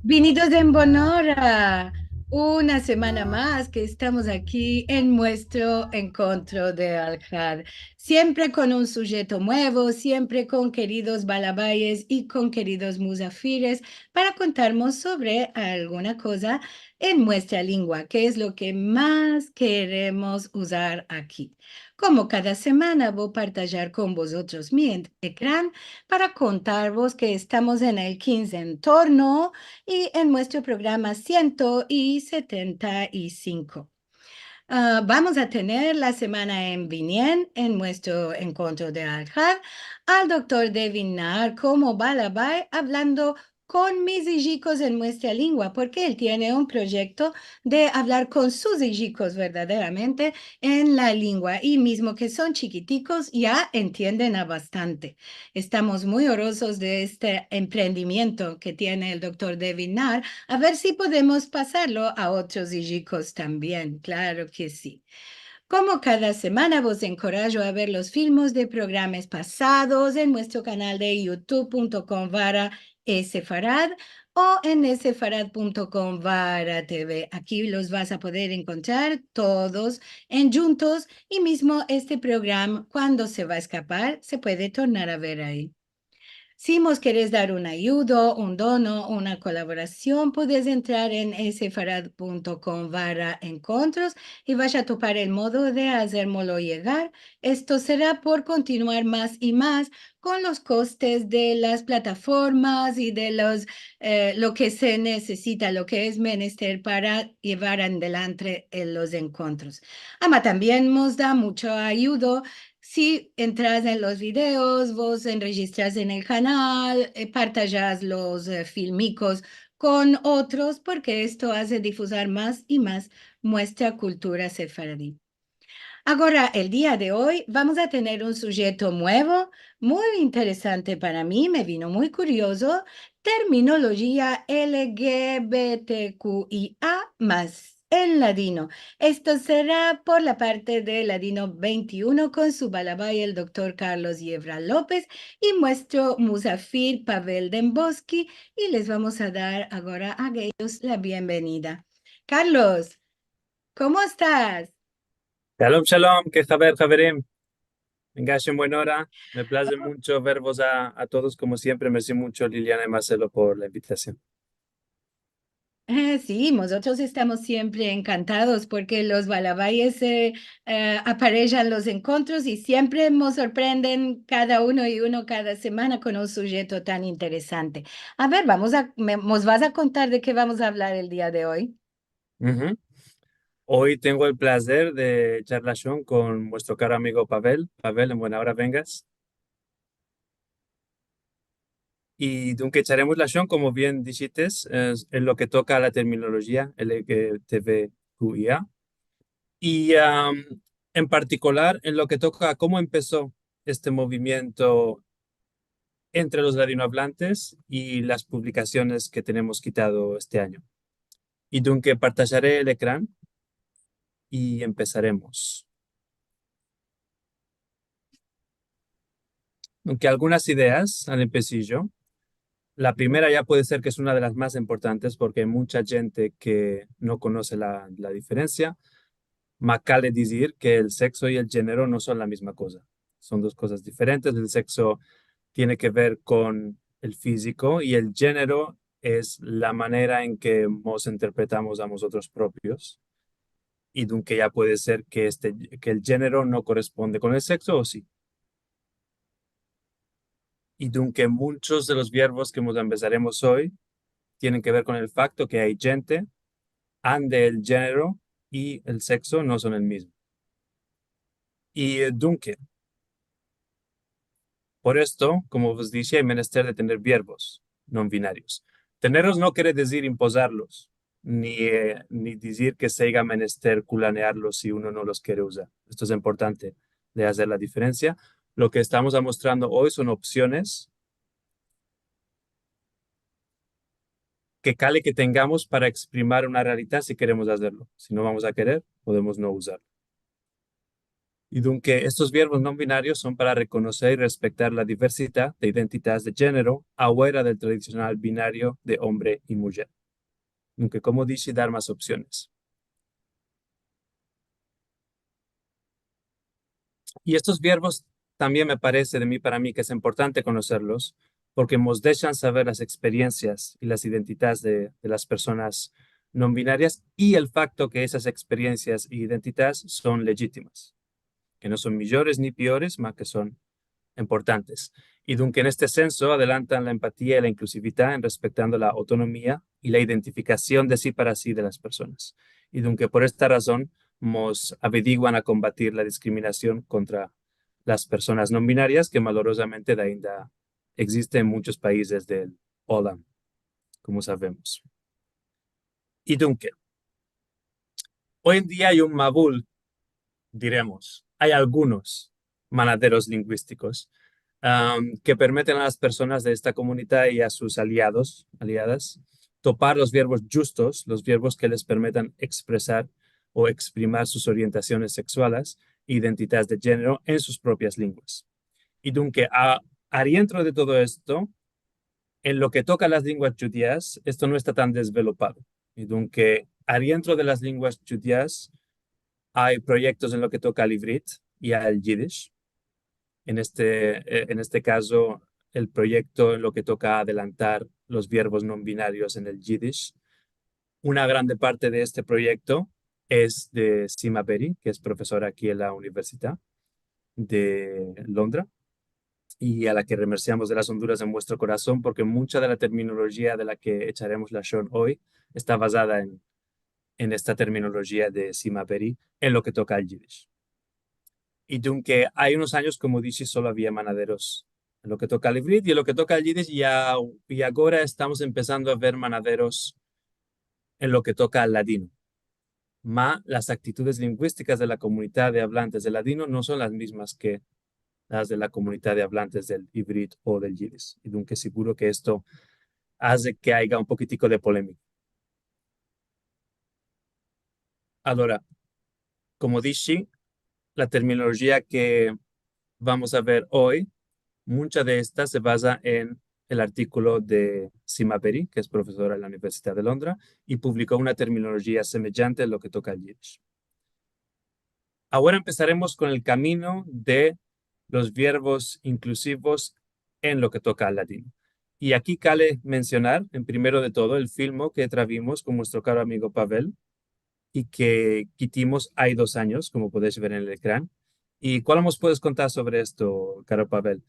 Vinidos en Bonora, una semana más que estamos aquí en nuestro encuentro de Aljad, siempre con un sujeto nuevo, siempre con queridos balabayes y con queridos musafires para contarnos sobre alguna cosa en nuestra lengua, que es lo que más queremos usar aquí. Como cada semana voy a partillar con vosotros mi ecran para contaros que estamos en el 15 entorno y en nuestro programa 175. Vamos a tener la semana en Vinien, en nuestro encuentro de Aljar, al doctor Devin Nar como Balabai hablando con mis hijicos en nuestra lengua, porque él tiene un proyecto de hablar con sus hijicos verdaderamente en la lengua y mismo que son chiquiticos ya entienden a bastante. Estamos muy orgullosos de este emprendimiento que tiene el doctor Devin Nar, a ver si podemos pasarlo a otros hijicos también, claro que sí. Como cada semana vos encorajo a ver los filmes de programas pasados en nuestro canal de youtube.com /esefarad o en esefarad.com TV. Aquí los vas a poder encontrar todos en juntos y mismo este programa cuando se va a escapar se puede tornar a ver ahí. Si vos querés dar un ayudo, un dono, una colaboración, puedes entrar en esefarad.com encontros y vas a topar el modo de hacérmelo llegar. Esto será por continuar más y más con los costes de las plataformas y de lo que se necesita, lo que es menester para llevar adelante los encuentros. Ama también nos da mucho ayuda si entras en los videos, vos enregistras en el canal, partajas los filmicos con otros, porque esto hace difusar más y más nuestra cultura sefaradí. Ahora, el día de hoy vamos a tener un sujeto nuevo, muy interesante para mí, me vino muy curioso, terminología LGBTQIA más en ladino. Esto será por la parte de Ladino 21 con su balabay, el doctor Carlos Yebra López y nuestro Musafir Pavel Demboski, y les vamos a dar ahora a ellos la bienvenida. Carlos, ¿cómo estás? Shalom, shalom, que haber, Javerim. Venga, en buena hora. Me place mucho veros a todos, como siempre. Merci mucho, Liliana y Marcelo, por la invitación. Sí, nosotros estamos siempre encantados porque los balabayes se aparecen los encuentros y siempre nos sorprenden cada uno y uno cada semana con un sujeto tan interesante. A ver, nos vas a contar de qué vamos a hablar el día de hoy. Ujú. Hoy tengo el placer de charlar con vuestro caro amigo Pavel. Pavel, en buena hora vengas. Y aunque echaremos la Sean, como bien dijiste, en lo que toca a la terminología LGTBQIA. Y en particular, en lo que toca a cómo empezó este movimiento entre los latinohablantes y las publicaciones que tenemos quitado este año. Y dunque partajaré el ecrán y empezaremos. Aunque algunas ideas al empecillo. La primera ya puede ser que es una de las más importantes porque hay mucha gente que no conoce la diferencia. Macale decir que el sexo y el género no son la misma cosa. Son dos cosas diferentes. El sexo tiene que ver con el físico y el género es la manera en que nos interpretamos a nosotros propios. Y dunque ya puede ser que el género no corresponde con el sexo o sí. Y dunque muchos de los verbos que nos empezaremos hoy tienen que ver con el facto que hay gente ande el género y el sexo no son el mismo. Y dunque, por esto, como os dije, hay menester de tener verbos no binarios. Tenerlos no quiere decir imposarlos, ni decir que se haya menester culanearlos si uno no los quiere usar. Esto es importante de hacer la diferencia. Lo que estamos mostrando hoy son opciones que cale que tengamos para exprimir una realidad si queremos hacerlo. Si no vamos a querer, podemos no usarlo. Y dunque estos verbos no binarios son para reconocer y respetar la diversidad de identidades de género afuera del tradicional binario de hombre y mujer. Dunque, como dice, dar más opciones. Y estos verbos también me parece de mí para mí que es importante conocerlos porque nos dejan saber las experiencias y las identidades de las personas no binarias y el facto que esas experiencias y identidades son legítimas, que no son mejores ni peores, más que son importantes. Y dunque en este senso adelantan la empatía y la inclusividad en respetando la autonomía y la identificación de sí para sí de las personas. Y dunque por esta razón nos averiguan a combatir la discriminación contra las personas no binarias que malorosamente ainda existe en muchos países del OLAM, como sabemos. Y dunque, hoy en día hay un mabul, diremos, hay algunos manaderos lingüísticos que permiten a las personas de esta comunidad y a sus aliadas, topar los verbos justos, los verbos que les permitan expresar o exprimir sus orientaciones sexuales e identidades de género en sus propias lenguas. Y dunque, adentro de todo esto, en lo que toca a las lenguas judías, esto no está tan desvelopado. Y dunque, adentro de las lenguas judías hay proyectos en lo que toca al ivrit y al yiddish. En este caso, el proyecto en lo que toca adelantar los verbos no binarios en el Yiddish. Una grande parte de este proyecto es de Sima Berry, que es profesora aquí en la Universidad de Londres y a la que remerciamos de las honduras en vuestro corazón porque mucha de la terminología de la que echaremos la show hoy está basada en esta terminología de Sima Berry en lo que toca al Yiddish. Y aunque hay unos años, como dije, solo había manaderos en lo que toca al hibrid y en lo que toca al yiddish, y ahora estamos empezando a ver manaderos en lo que toca al ladino. Las actitudes lingüísticas de la comunidad de hablantes del ladino no son las mismas que las de la comunidad de hablantes del hibrid o del yiddish. Y aunque seguro que esto hace que haya un poquitico de polémica. Ahora, como dije, la terminología que vamos a ver hoy, mucha de esta se basa en el artículo de Sima Peri, que es profesora en la Universidad de Londres, y publicó una terminología semejante en lo que toca al Yiddish. Ahora empezaremos con el camino de los verbos inclusivos en lo que toca al latino. Y aquí cabe mencionar, en primero de todo, el filme que travimos con nuestro caro amigo Pavel y que quitimos hay 2 años, como podéis ver en el ecran. ¿Y cuál nos puedes contar sobre esto, caro Pavel?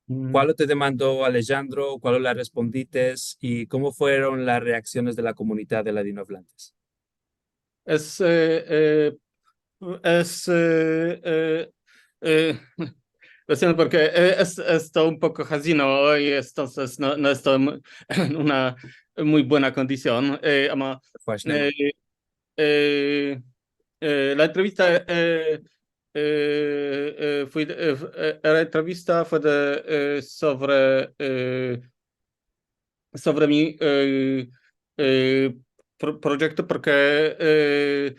Mm, ¿Cuál te demandó Alejandro? ¿Cuál la respondites? ¿Y cómo fueron las reacciones de la comunidad de ladinohablantes? Es, eh, eh, es, eh, lo siento porque estoy un poco jasino hoy, entonces no estoy en una muy buena condición. Fascíname. Eh, eh, la entrevista, la entrevista fue sobre mi proyecto porque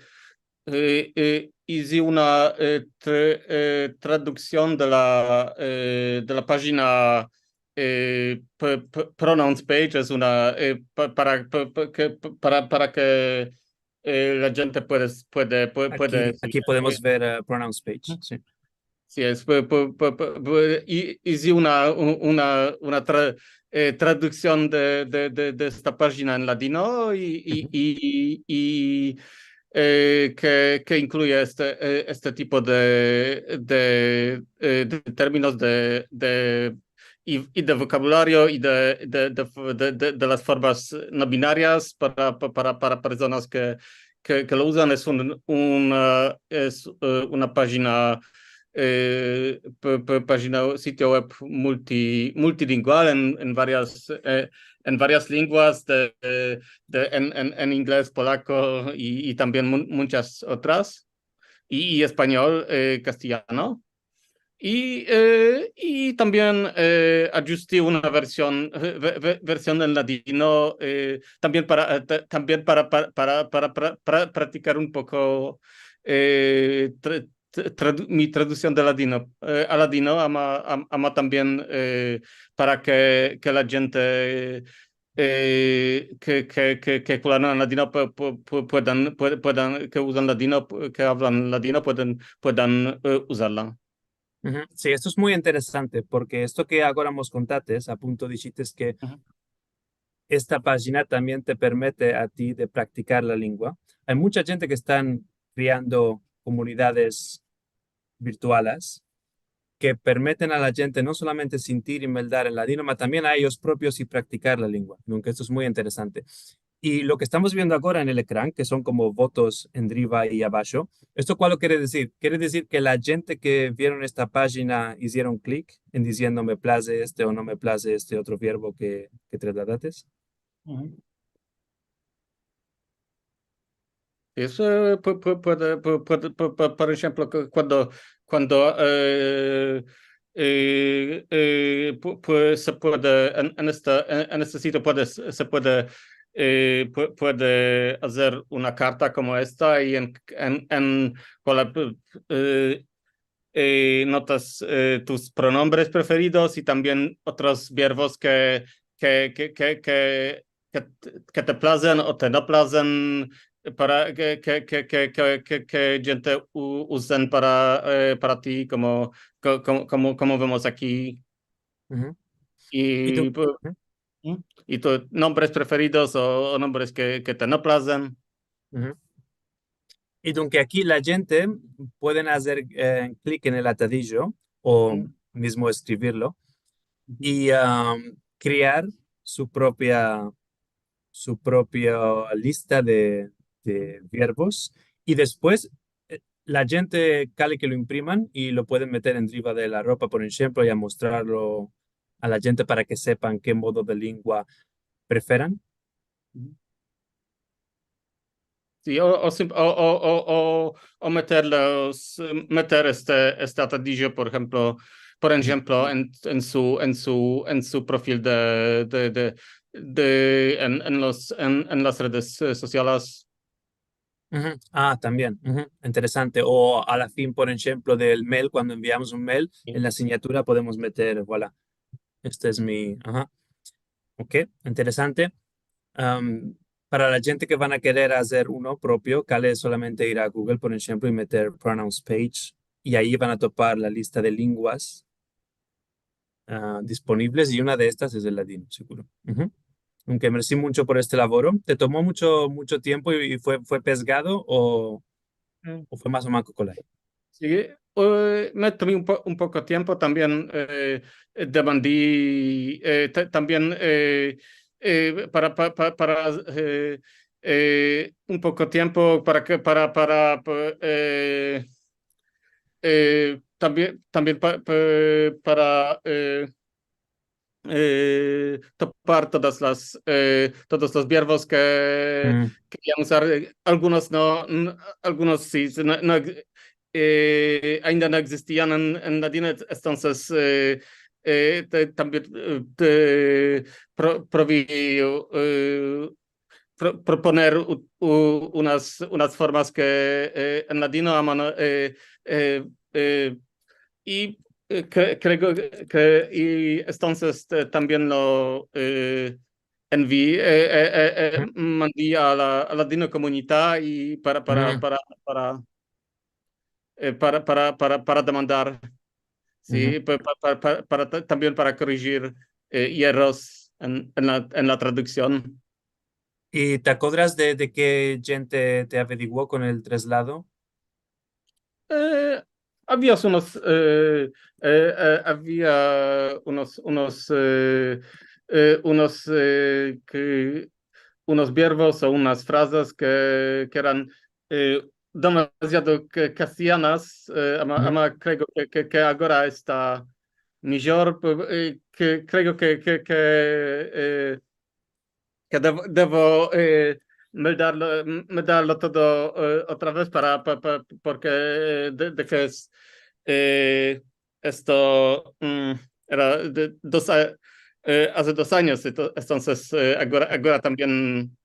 hice una traducción de la página Pronounce Page, es una para que la gente puede decir. Aquí podemos ver Pronounce Page. Sí. Sí, hice una traducción de esta página en latino Ujú. que incluye este tipo de términos y de vocabulario y de las formas no binarias para personas que lo usan. Es una página página, sitio web multilingüe en varias lenguas, en inglés, polaco y también muchas otras, y español, castellano. Y también ajusté una versión en latino también también para practicar un poco mi traducción de ladino, a ladino, ama también para que la gente que hablan ladino puedan, que usan ladino, que hablan ladino, puedan usarla. Sí, esto es muy interesante porque esto que ahora nos contaste, a punto dijiste que Ujú. esta página también te permite a ti de practicar la lengua. Hay mucha gente que están creando comunidades virtuales que permiten a la gente no solamente sentir y meldar en ladino, pero también a ellos propios y practicar la lengua. Aunque esto es muy interesante. Y lo que estamos viendo ahora en el ecrán, que son como votos en arriba y abajo, ¿esto cuál lo quiere decir? Quiere decir que la gente que vieron esta página hicieron clic en diciendo me place este o no me place este otro verbo que trasladates. Ujú. Eso por ejemplo, cuando pues se puede, en este sitio se puede, puede hacer una carta como esta y con la, eh, notas tus pronombres preferidos y también otros verbos que, que, que, que, que te placen o te no placen para que gente usen para ti como vemos aquí Ujú. ¿Y tú? y, Ujú, y tus nombres preferidos o nombres que te no placen. ujú. Y aunque aquí la gente pueden hacer clic en el atadillo o mismo escribirlo y crear su propia lista de verbos y después la gente cale que lo impriman y lo pueden meter encima de la ropa, por ejemplo, y a mostrarlo a la gente para que sepan qué modo de lengua preferan. Sí, o meter este atadillo, por ejemplo, en su perfil en las redes sociales. Ujú. Ah, también. Ujú. Interesante. O a la fin, por ejemplo, del mail, cuando enviamos un mail, en la asignatura podemos meter, voilà, este es mi... Ajá. Ok, interesante. Am, para la gente que van a querer hacer uno propio, cale solamente ir a Google, por ejemplo, y meter pronouns page, y ahí van a topar la lista de lenguas disponibles, y una de estas es el ladino, seguro. Ujú. Aunque merci mucho por este laboro. ¿Te tomó mucho tiempo y fue pesgado o fue más o menos colay? Sí, me tomé un poco tiempo también, demandé también para un poco tiempo también para topar todos los verbos que Mm, querían usar. Algunos no, algunos sí, ainda no existían en latino, entonces también proví proponer unas formas que en latino aman, eh, y creo y entonces también lo mm, mandé a la Dino Comunidad y mm, para demandar, ujú. sí, también para corregir errores en la traducción. ¿Y te acuerdas de qué gente te averiguó con el traslado? Eh, había había unos verbos o unas frases que eran demasiado castellanas, Ujú, creo que ahora está mejor, que creo que debo meldarlo todo otra vez porque de que es esto era hace 2 años, entonces ahora también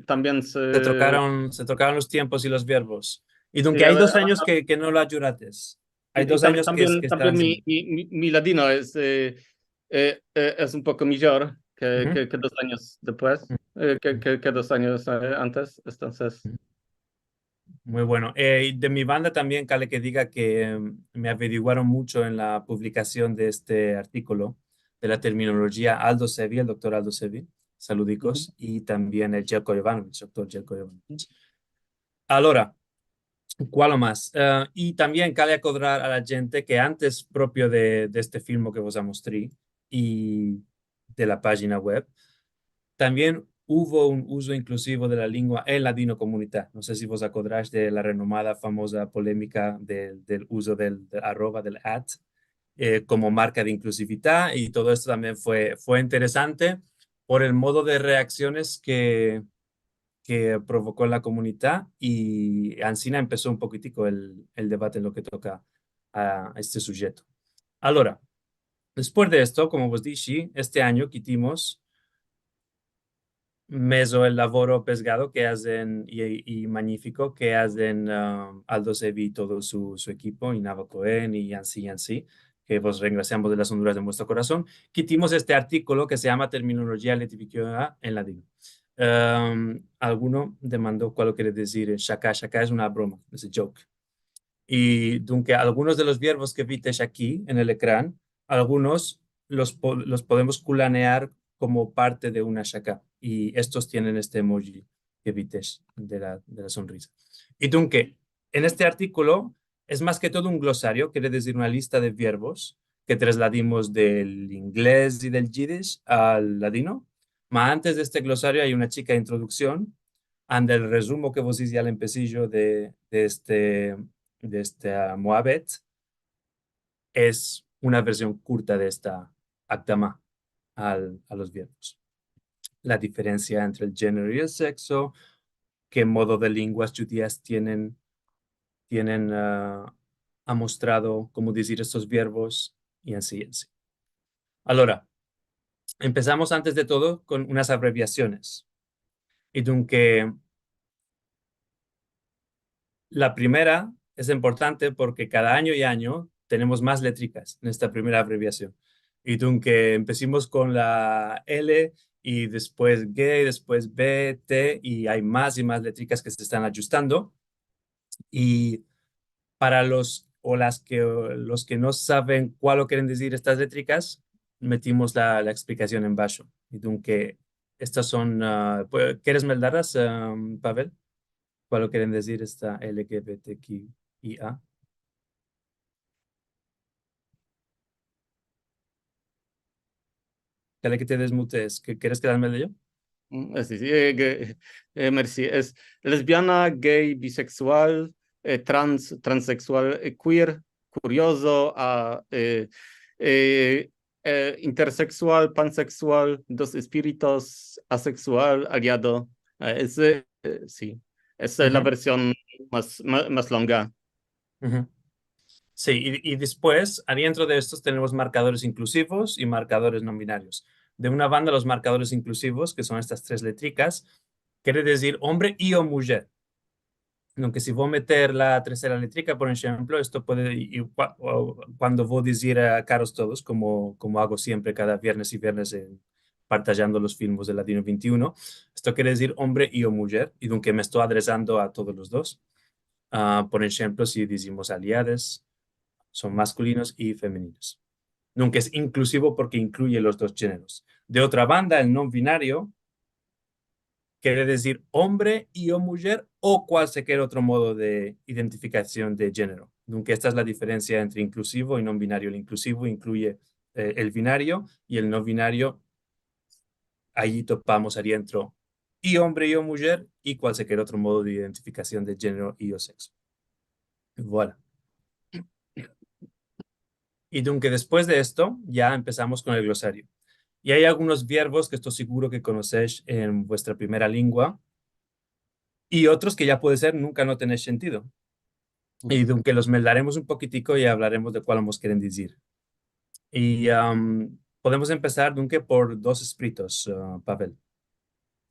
también se trocaron los tiempos y los verbos. Y Sí, dunque hay 2 años que no lo ayudates. Hay y dos también, años también, que también estás en... mi ladino es un poco mejor Ujú, que 2 años después, ujú, que 2 años antes. Entonces, ujú. Muy bueno. Y de mi banda también, Cale, que diga que me averiguaron mucho en la publicación de este artículo de la terminología Aldo Sevi, el doctor Aldo Sevi, ujú. saludicos, y también el Jelko Jovanovic, doctor Jelko Jovanovic. Allora, ¿cuál más? Y también cale acordar a la gente que antes propio de este film que vos mostré y de la página web, también hubo un uso inclusivo de la lengua en la Dino Comunidad. No sé si vos acordáis de la renomada famosa polémica del uso del arroba, del at, como marca de inclusividad y todo esto también fue interesante por el modo de reacciones que provocó en la comunidad y Ancina empezó un poquitico el debate en lo que toca a este sujeto. Ahora, después de esto, como vos dije, este año quitimos meso el lavoro pesgado que hacen y magnífico que hacen Aldo Sevi y todo su equipo y Nava Cohen y Yancy, que vos regraciamos de las honduras de vuestro corazón. Quitimos este artículo que se llama Terminología litificada en ladino. Alguno demandó cuál quiere decir shaka. Shaka es una broma, es un joke. Y aunque algunos de los verbos que vites aquí en el ecrán, algunos los podemos culanear como parte de una shaka. Y estos tienen este emoji que vites de la sonrisa. Y aunque en este artículo es más que todo un glosario, quiere decir una lista de verbos que trasladimos del inglés y del yiddish al ladino. Ma antes de este glosario hay una chica introducción, and el resumo que vos hice al empecillo de este Moabet es una versión curta de esta actama a los verbos. La diferencia entre el género y el sexo, qué modo de lenguas judías ha mostrado cómo decir estos verbos y así, así. Ahora, empezamos antes de todo con unas abreviaciones. Y aunque la primera es importante porque cada año y año tenemos más letricas en esta primera abreviación. Y tú que empecemos con la L y después G, y después B, T, y hay más y más letricas que se están ajustando. Y para los que no saben cuál lo quieren decir estas letricas, metimos la explicación en bajo. Y tú que estas son, ¿quieres meldarlas, Pavel? ¿Cuál lo quieren decir esta LGBTQIA? Dale que te desmutes. ¿Quieres quedarme de yo? Sí, sí, merci. Es lesbiana, gay, bisexual, transexual, queer, curioso, intersexual, pansexual, dos espíritus, asexual, aliado. Sí, esa es la Ujú, versión más longa. ujú. Sí, y después, adentro de estos tenemos marcadores inclusivos y marcadores no binarios. De una banda, los marcadores inclusivos, que son estas tres letricas, quiere decir hombre y o mujer. Aunque si voy a meter la tercera letrica, por ejemplo, esto puede, o cuando voy a decir a caros todos, como hago siempre cada viernes y viernes partallando los filmes de Latino 21, esto quiere decir hombre y o mujer, y aunque me estoy adresando a todos los dos. Por ejemplo, si decimos aliades, son masculinos y femeninos. Nunca es inclusivo porque incluye los dos géneros. De otra banda, el no binario quiere decir hombre y o mujer o cualquier otro modo de identificación de género. Nunca esta es la diferencia entre inclusivo y no binario. El inclusivo incluye el binario y el no binario, allí topamos adentro y hombre y o mujer y cualquier otro modo de identificación de género y o sexo. Voilà. Y aunque después de esto ya empezamos con el glosario. Y hay algunos verbos que estoy seguro que conocéis en vuestra primera lengua y otros que ya puede ser nunca no tenéis sentido. Y aunque los meldaremos un poquitico y hablaremos de cuál nos quieren decir. Y podemos empezar, Dunque, por dos escritos, Pavel.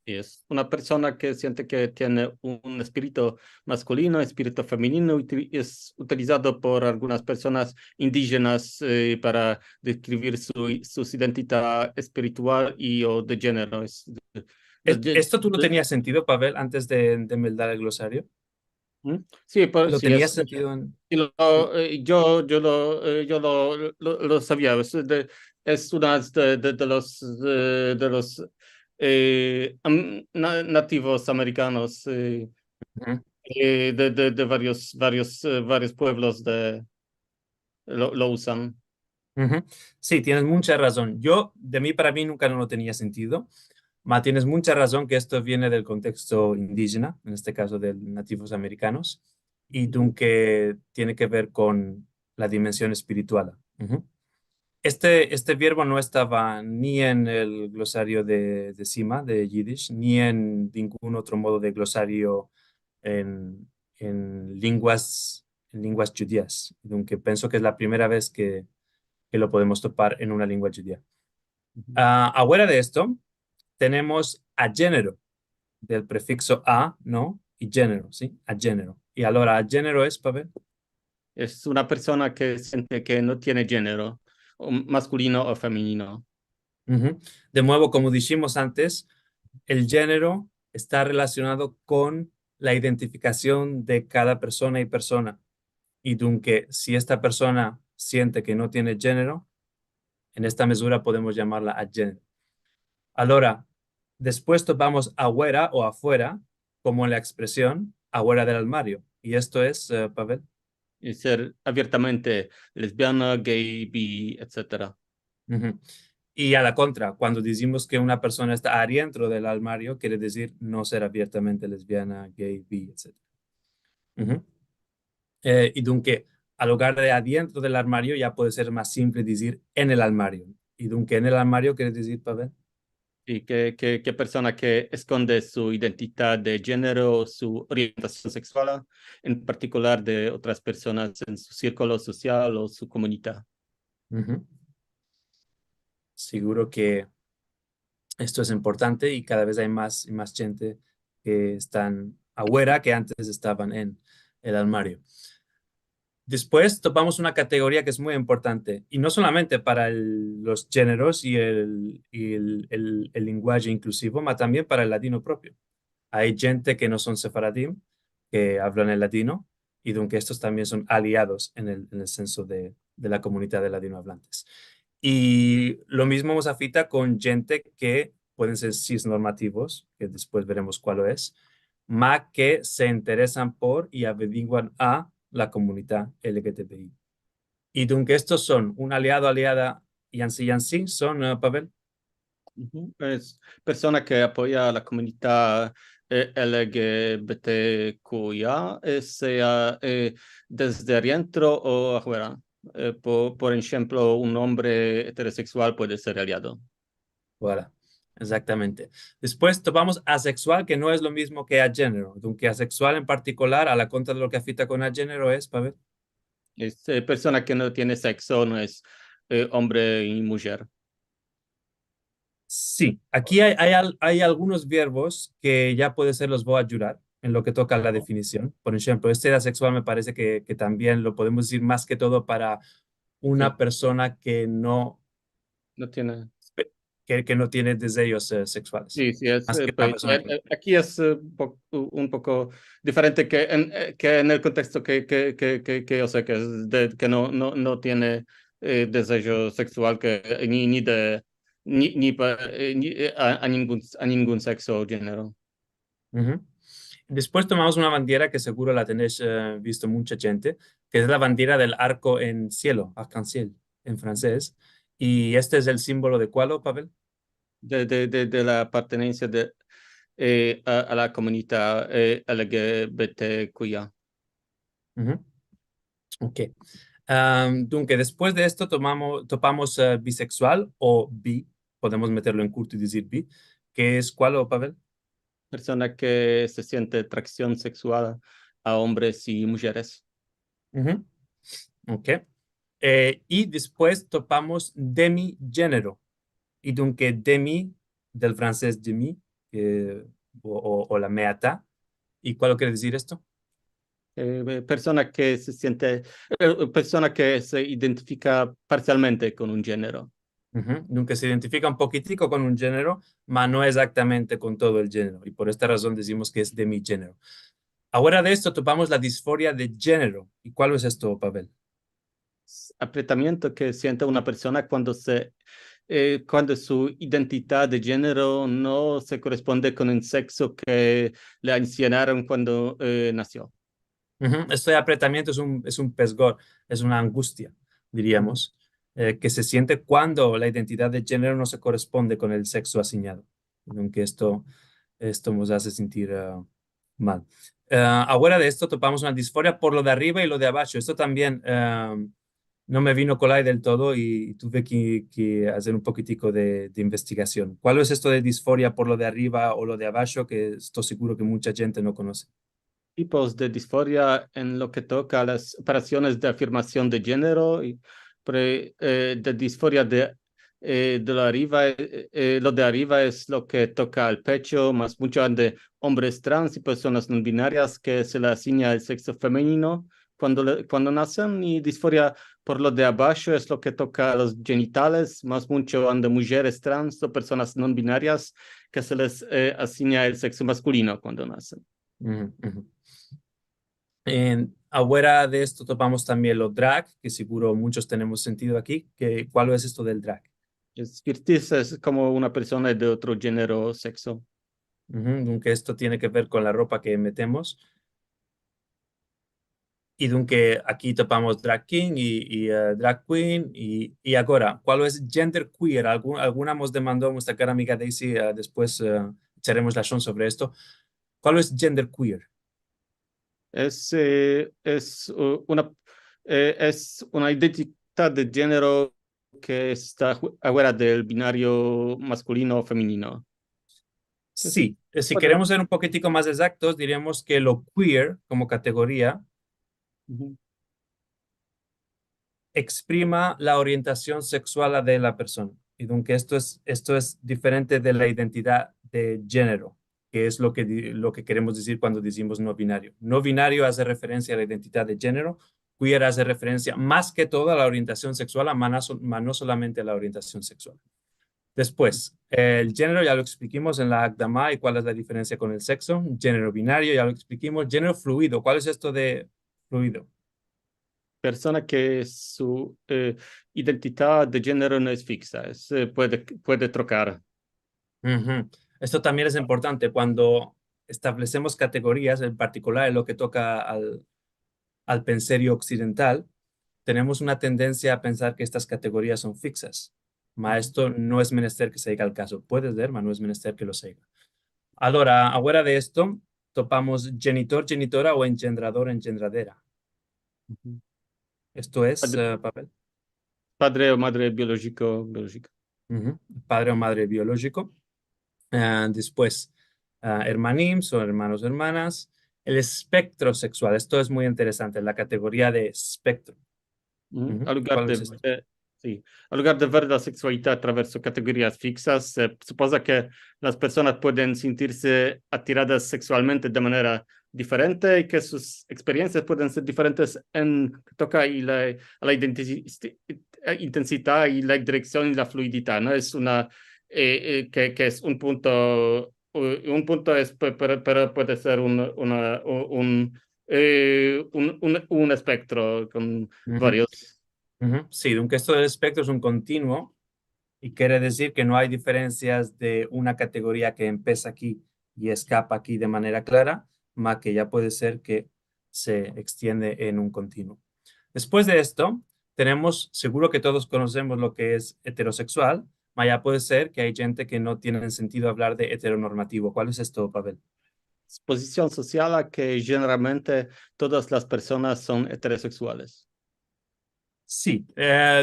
Y es una persona que siente que tiene un espíritu masculino, espíritu femenino, y es utilizado por algunas personas indígenas para describir su identidad espiritual y o de género. ¿Esto tú lo tenías sentido, Pavel, antes de me dar el glosario? ¿Mm? Sí, ¿Lo sí tenías sentido en...? y yo lo sabía. Es una de los nativos americanos Ujú, de varios pueblos lo usan. ujú. Sí, tienes mucha razón. Para mí nunca no lo tenía sentido. Tienes mucha razón que esto viene del contexto indígena, en este caso de nativos americanos, y Ujú. que tiene que ver con la dimensión espiritual. Ujú. Este verbo no estaba ni en el glosario de Sima, de Yiddish, ni en ningún otro modo de glosario en, en lenguas judías, aunque pienso que es la primera vez que lo podemos topar en una lengua judía. Ujú. Ahora de esto, tenemos a género, del prefixo a, ¿no? Y género, ¿sí? A género. Y ahora, a género es, Pavel. Es una persona que siente que no tiene género, o masculino o femenino. Ujú. De nuevo, como dijimos antes, el género está relacionado con la identificación de cada persona y persona. Y dunque, si esta persona siente que no tiene género, en esta mesura podemos llamarla a género. Ahora, después topamos afuera o afuera, como en la expresión afuera del armario. Y esto es, Pavel. Y ser abiertamente lesbiana, gay, bi, etcétera. Ujú. Y a la contra, cuando decimos que una persona está adentro del armario, quiere decir no ser abiertamente lesbiana, gay, bi, etc. Ujú. Y dunque, al lugar de adentro del armario ya puede ser más simple decir en el armario. Y dunque en el armario quiere decir, Pavel. Y que persona que esconde su identidad de género, su orientación sexual, en particular de otras personas en su círculo social o su comunidad. Ujú. Seguro que esto es importante y cada vez hay más y más gente que están afuera que antes estaban en el armario. Después topamos una categoría que es muy importante y no solamente para los géneros y el lenguaje inclusivo, pero también para el latino propio. Hay gente que no son sefaradim, que hablan el latino y aunque estos también son aliados en el senso de la comunidad de latinohablantes. Y lo mismo nos afecta con gente que pueden ser cisnormativos, que después veremos cuál es, más que se interesan por y averiguan a la comunidad LGTBI. Y aunque estos son un aliado, aliada y así son, Pavel. Ujú. Es persona que apoya a la comunidad LGBTQIA, sea desde adentro o afuera. Por ejemplo, un hombre heterosexual puede ser aliado. Voilà, exactamente. Después topamos asexual, que no es lo mismo que agénero. Aunque asexual en particular, a la contra de lo que afecta con agénero es, Pavel. Es persona que no tiene sexo, no es hombre y mujer. Sí, aquí hay algunos verbos que ya puede ser los voy a ayudar en lo que toca a la definición. Por ejemplo, este de asexual me parece que también lo podemos decir más que todo para una Sí, persona que no tiene. que no tiene deseos sexuales. Sí, sí, Más que una persona que... aquí es un poco diferente que en el contexto que yo sé que es que no tiene deseo sexual ni de a ningún sexo o género. Ujú. Después tomamos una bandera que seguro la tenéis visto mucha gente, que es la bandera del arco en cielo, arc-en-ciel en francés. Y este es el símbolo de cuál, Pavel. De la pertenencia a la comunidad LGBTQIA. Ujú. Ok. Dunque, después de esto topamos bisexual o bi, podemos meterlo en curto y decir bi, que es cuál, Pavel. Persona que se siente atracción sexual a hombres y mujeres. Ujú. Ok. Y después topamos demigénero. Y dunque demi, del francés demi, o la meata. ¿Y cuál quiere decir esto? Persona que se siente, persona que se identifica parcialmente con un género. Nunca se identifica un poquitico con un género, pero no exactamente con todo el género. Y por esta razón decimos que es de mi género. Ahora de esto topamos la disforia de género. ¿Y cuál es esto, Pavel? Apretamiento que siente una persona cuando su identidad de género no se corresponde con el sexo que le enseñaron cuando nació. Este apretamiento es un pesgor, es una angustia, diríamos, que se siente cuando la identidad de género no se corresponde con el sexo asignado, aunque esto nos hace sentir mal. Ahora de esto topamos una disforia por lo de arriba y lo de abajo. Esto también no me vino con del todo y tuve que hacer un poquitico de investigación. ¿Cuál es esto de disforia por lo de arriba o lo de abajo? Que estoy seguro que mucha gente no conoce. Tipos de disforia en lo que toca a las operaciones de afirmación de género y de disforia de lo arriba, lo de arriba es lo que toca al pecho, más mucho de hombres trans y personas no binarias que se le asigna el sexo femenino cuando nacen, y disforia por lo de abajo es lo que toca a los genitales, más mucho de mujeres trans o personas no binarias que se les asigna el sexo masculino cuando nacen. Ujú, ujú. Afuera de esto topamos también lo drag, que seguro muchos tenemos sentido aquí. ¿Cuál es esto del drag? Vestirse es como una persona de otro género o sexo. Aunque esto tiene que ver con la ropa que metemos. Y dunque aquí topamos drag king y drag queen. Y ahora, ¿cuál es gender queer? Alguna nos demandó nuestra cara amiga Daisy, después echaremos la son sobre esto. ¿Cuál es gender queer? Es una identidad de género que está fuera del binario masculino o femenino. Sí, si Puede- queremos ser un poquitico más exactos, diríamos que lo queer como categoría Ujú. exprima la orientación sexual de la persona. Y aunque esto es diferente de la identidad de género, que es lo que queremos decir cuando decimos no binario. No binario hace referencia a la identidad de género, queer hace referencia más que todo a la orientación sexual, más no solamente a la orientación sexual. Después, el género ya lo expliquimos en la ACDAMA y cuál es la diferencia con el sexo. Género binario ya lo expliquimos. Género fluido, ¿cuál es esto de fluido? Persona que su identidad de género no es fija, puede trocar. Ujú. Esto también es importante cuando establecemos categorías, en particular en lo que toca al penserio occidental, tenemos una tendencia a pensar que estas categorías son fixas. Ujú. Esto no es menester que se diga el caso. Puede ser, pero no es menester que lo sea. Ahora de esto, topamos genitor, genitora o engendrador, engendradera. Ujú. Esto es Padre, papel. padre o madre biológico, biológica. Ujú. Padre o madre biológico. Después, hermanims o hermanos, hermanas. El espectro sexual. Esto es muy interesante, la categoría de espectro. Ujú. Ujú. ¿Cuál es esto? Sí, al lugar de ver la sexualidad a través de categorías fixas, se supone que las personas pueden sentirse atiradas sexualmente de manera diferente y que sus experiencias pueden ser diferentes en que toca a la intensidad y la dirección y la fluididad. No es que es un punto es, pero puede ser un espectro con Ujú. varios. Ujú. Sí, aunque esto del espectro es un continuo y quiere decir que no hay diferencias de una categoría que empieza aquí y escapa aquí de manera clara, más que ya puede ser que se extiende en un continuo. Después de esto, tenemos, seguro que todos conocemos lo que es heterosexual, mas ya puede ser que hay gente que no tiene sentido hablar de heteronormativo. ¿Cuál es esto, Pavel? Exposición social a que generalmente todas las personas son heterosexuales. Sí,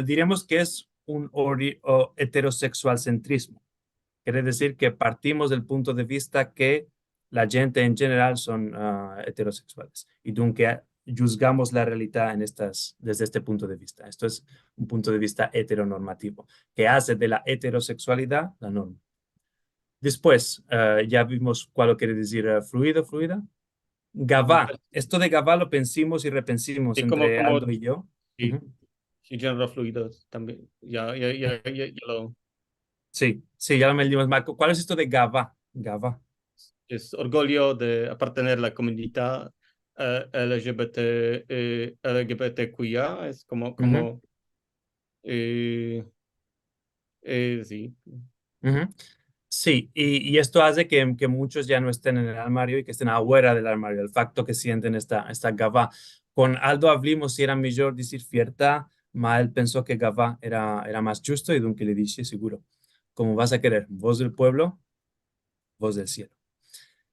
diremos que es un heterosexual centrismo. Quiere decir que partimos del punto de vista que la gente en general son heterosexuales y que juzgamos la realidad desde este punto de vista. Esto es un punto de vista heteronormativo que hace de la heterosexualidad la norma. Después, ya vimos cuál quiere decir fluido, fluida. Gavá. Esto de Gavá lo pensimos y repensimos Y entre Aldo y yo. sí, Ujú. sí, género fluidos también. Ya lo Sí, sí, ya lo medimos, Marco. ¿Cuál es esto de Gavá? Gavá. es orgullo de apartener a la comunidad LGBTQIA, es Ujú, eh, sí. ujú. Sí, y esto hace que muchos ya no estén en el armario y que estén afuera del armario, el facto que sienten esta Gavá. Con Aldo hablamos si era mejor decir fierta, ma él pensó que Gavá era más justo y dunque le dije seguro. Como vas a querer, voz del pueblo, voz del cielo.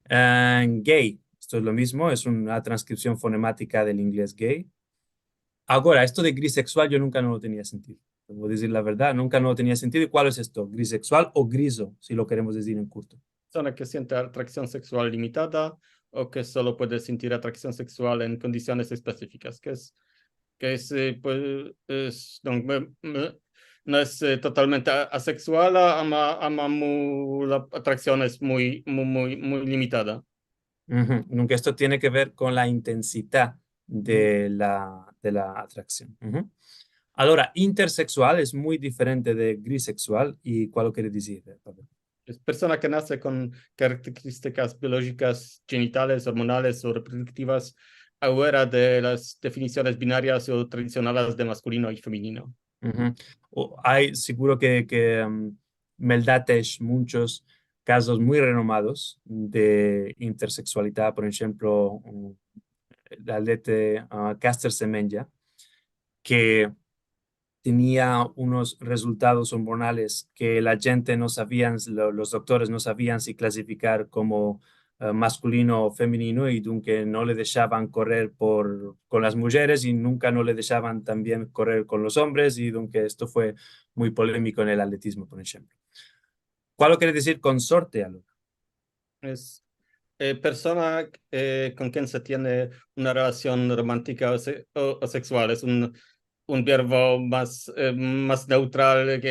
Gay, esto es lo mismo, es una transcripción fonemática del inglés gay. Ahora, esto de grisexual yo nunca no lo tenía sentido. Debo decir la verdad, nunca no lo tenía sentido. ¿Y cuál es esto? ¿Grisexual o griso, si lo queremos decir en curto? Persona que siente atracción sexual limitada o que solo puede sentir atracción sexual en condiciones específicas, pues, no es totalmente asexual, la atracción es muy limitada. Ujú. Nunca esto tiene que ver con la intensidad de la atracción. Ujú. Ahora, intersexual es muy diferente de grisexual. ¿Y cuál lo quiere decir, Pablo? Es persona que nace con características biológicas, genitales, hormonales o reproductivas fuera de las definiciones binarias o tradicionales de masculino y femenino. Ujú. Hay seguro que meldates muchos casos muy renombrados de intersexualidad, por ejemplo, la atleta Caster Semenya, que tenía unos resultados hormonales que la gente no sabían, los doctores no sabían si clasificar como masculino o femenino y que no le dejaban correr con las mujeres y nunca no le dejaban también correr con los hombres y que esto fue muy polémico en el atletismo, por ejemplo. ¿Cuál lo quiere decir consorte, Alok? Es persona con quien se tiene una relación romántica o sexual. Es un verbo más neutral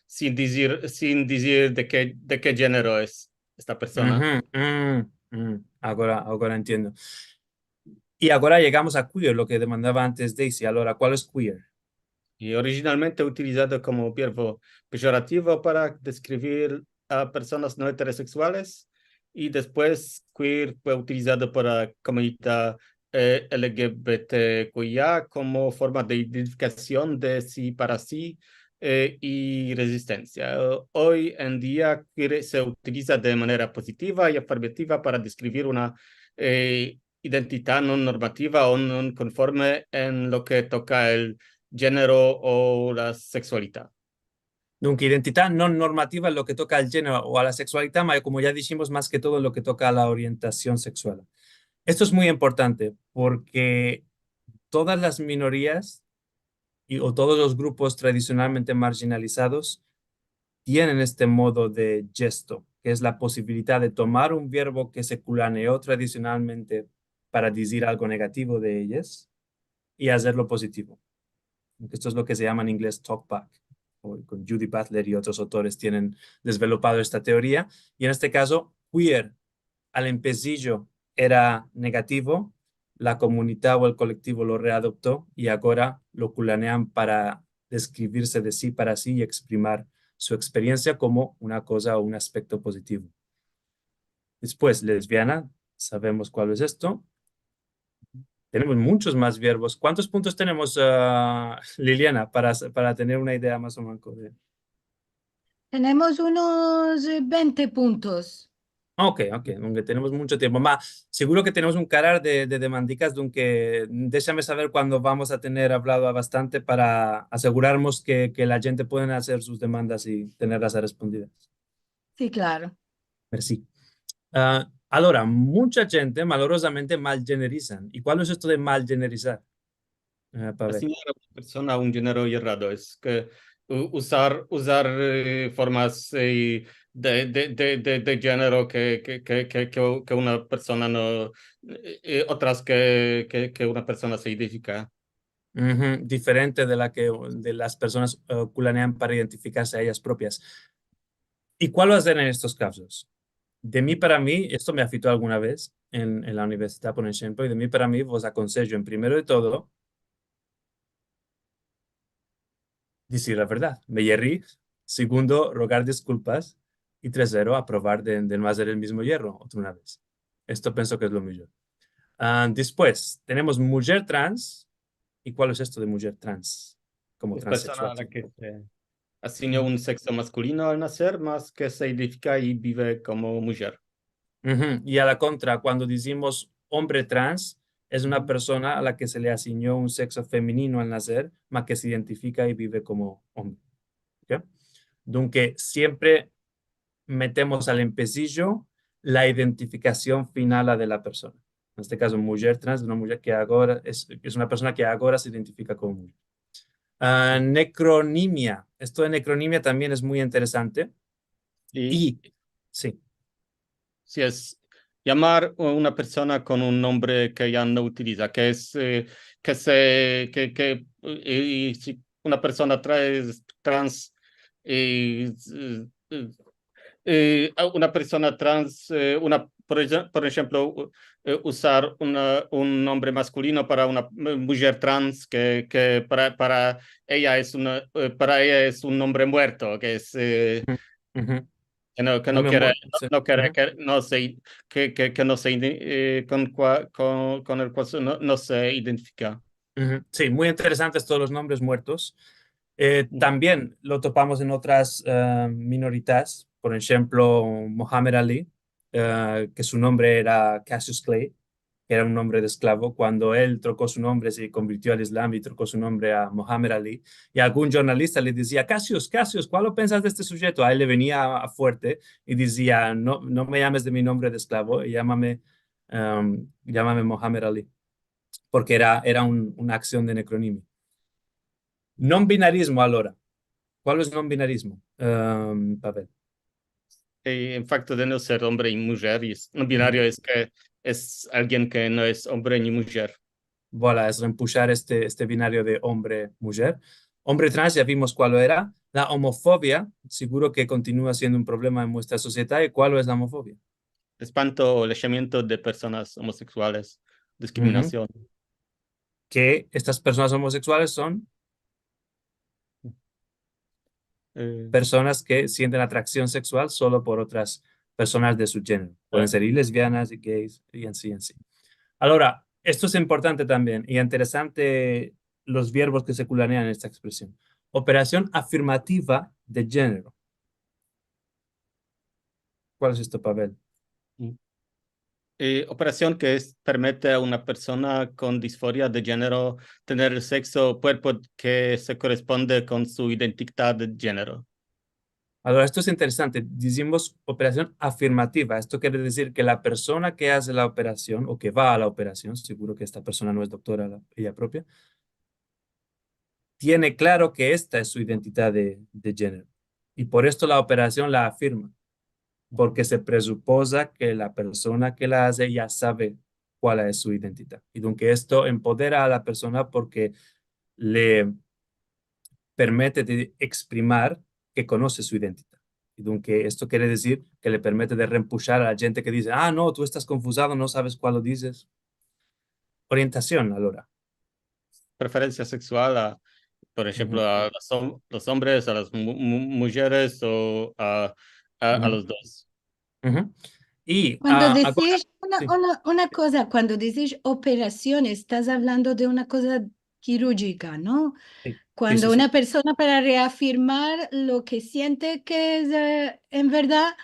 sin decir de qué género es esta persona. Ujú, ahora entiendo. Y ahora llegamos a queer, lo que demandaba antes Daisy. Ahora, ¿cuál es queer? Y originalmente utilizado como verbo peyorativo para describir a personas no heterosexuales y después queer fue utilizado para comunidad LGBTQIA como forma de identificación de sí para sí y resistencia. Hoy en día queer se utiliza de manera positiva y afirmativa para describir una identidad no normativa o no conforme en lo que toca el género o la sexualidad. Nunca identidad no normativa en lo que toca al género o a la sexualidad, como ya dijimos, más que todo en lo que toca a la orientación sexual. Esto es muy importante porque todas las minorías o todos los grupos tradicionalmente marginalizados tienen este modo de gesto, que es la posibilidad de tomar un verbo que se culaneó tradicionalmente para decir algo negativo de ellas y hacerlo positivo. Esto es lo que se llama en inglés talkback. Con Judy Butler y otros autores tienen desvelopado esta teoría. Y en este caso, queer al empecillo era negativo, la comunidad o el colectivo lo readoptó y ahora lo culanean para describirse de sí para sí y exprimir su experiencia como una cosa o un aspecto positivo. Después, lesbiana, sabemos cuál es esto. Tenemos muchos más verbos. ¿Cuántos puntos tenemos, Liliana, para tener una idea más o menos de... Tenemos unos 20 puntos. Ok, aunque tenemos mucho tiempo. Seguro que tenemos un carar de demandicas, aunque déjame saber cuándo vamos a tener hablado bastante para asegurarnos que la gente pueda hacer sus demandas y tenerlas respondidas. Sí, claro. Merci. Ahora, mucha gente malorosamente malgenerizan. ¿Y cuál es esto de malgenerizar? Para ver. Asignar a una persona un género errado es que usar formas de género que una persona no, otras que una persona se identifica. Ujú. Diferente de la que de las personas culanean para identificarse a ellas propias. ¿Y cuál va a ser en estos casos? De mí para mí, esto me afectó alguna vez en la universidad, por ejemplo, y de mí para mí vos aconsejo, en primero de todo, decir la verdad. Me hierrí. Segundo, rogar disculpas. Y tercero, aprobar de no hacer el mismo hierro otra vez. Esto pienso que es lo mejor. Después, tenemos mujer trans. ¿Y cuál es esto de mujer trans? Como Es persona transexual. a la que se asignó un sexo masculino al nacer, más que se identifica y vive como mujer. Ujú. Y a la contra, cuando decimos hombre trans, es una Ujú. persona a la que se le asignó un sexo femenino al nacer, más que se identifica y vive como hombre. ¿Ok? Aunque siempre metemos al empecillo la identificación final a de la persona. En este caso, mujer trans, una mujer que ahora es una persona que ahora se identifica como mujer. Necronimia. Esto de necronimia también es muy interesante. Y Y sí, si es llamar a una persona con un nombre que ya no utiliza, que es y si una persona trans y una persona trans, por ejemplo, usar un nombre masculino para una mujer trans que para ella es para ella es un nombre muerto, que es ujú. que No no me quiere, sí, no quiere, ujú, que no se con el cual no se identifica. ujú. Sí, muy interesantes todos los nombres muertos. También lo topamos en otras minoritas, por ejemplo, Muhammad Ali, que su nombre era Cassius Clay, que era un nombre de esclavo. Cuando él trocó su nombre, se convirtió al Islam y trocó su nombre a Muhammad Ali. Y algún jornalista le decía, Cassius, Cassius, ¿cuál lo pensás de este sujeto? A él le venía a fuerte y decía, no, no me llames de mi nombre de esclavo, llámame Muhammad Ali, porque era una acción de necronimia. Non binarismo, allora. ¿Cuál es non binarismo? Pavel. En facto de no ser hombre y mujer, y no Ujú. binario es que es alguien que no es hombre ni mujer. Voilà, es reempujar este binario de hombre-mujer. Hombre trans, ya vimos cuál era. La homofobia, seguro que continúa siendo un problema en nuestra sociedad. ¿Y cuál es la homofobia? Espanto o alejamiento de personas homosexuales, Ujú. discriminación. Que estas personas homosexuales son Eh, personas que sienten atracción sexual solo por otras personas de su género. Pueden ser y lesbianas y gays y así, así. Ahora, esto es importante también y interesante los verbos que se culanean en esta expresión. Operación afirmativa de género. ¿Cuál es esto, Pavel? Operación que permite a una persona con disforia de género tener el sexo o cuerpo que se corresponde con su identidad de género. Ahora, esto es interesante. Decimos operación afirmativa. Esto quiere decir que la persona que hace la operación o que va a la operación, seguro que esta persona no es doctora ella propia, tiene claro que esta es su identidad de género. Y por esto la operación la afirma, porque se presuposa que la persona que la hace ya sabe cuál es su identidad. Y aunque esto empodera a la persona porque le permite de exprimir que conoce su identidad. Y aunque esto quiere decir que le permite de reempujar a la gente que dice, ah, no, tú estás confusado, no sabes cuál lo dices. Orientación, Alora. Preferencia sexual a, por ejemplo, Ujú, a los hombres, a las mujeres o a ujú, los dos. ujú. Y Cuando ahora, decís sí, una cosa, cuando decís operación, estás hablando de una cosa quirúrgica, ¿no? sí, sí, Cuando sí, sí. una persona para reafirmar lo que siente que es en verdad,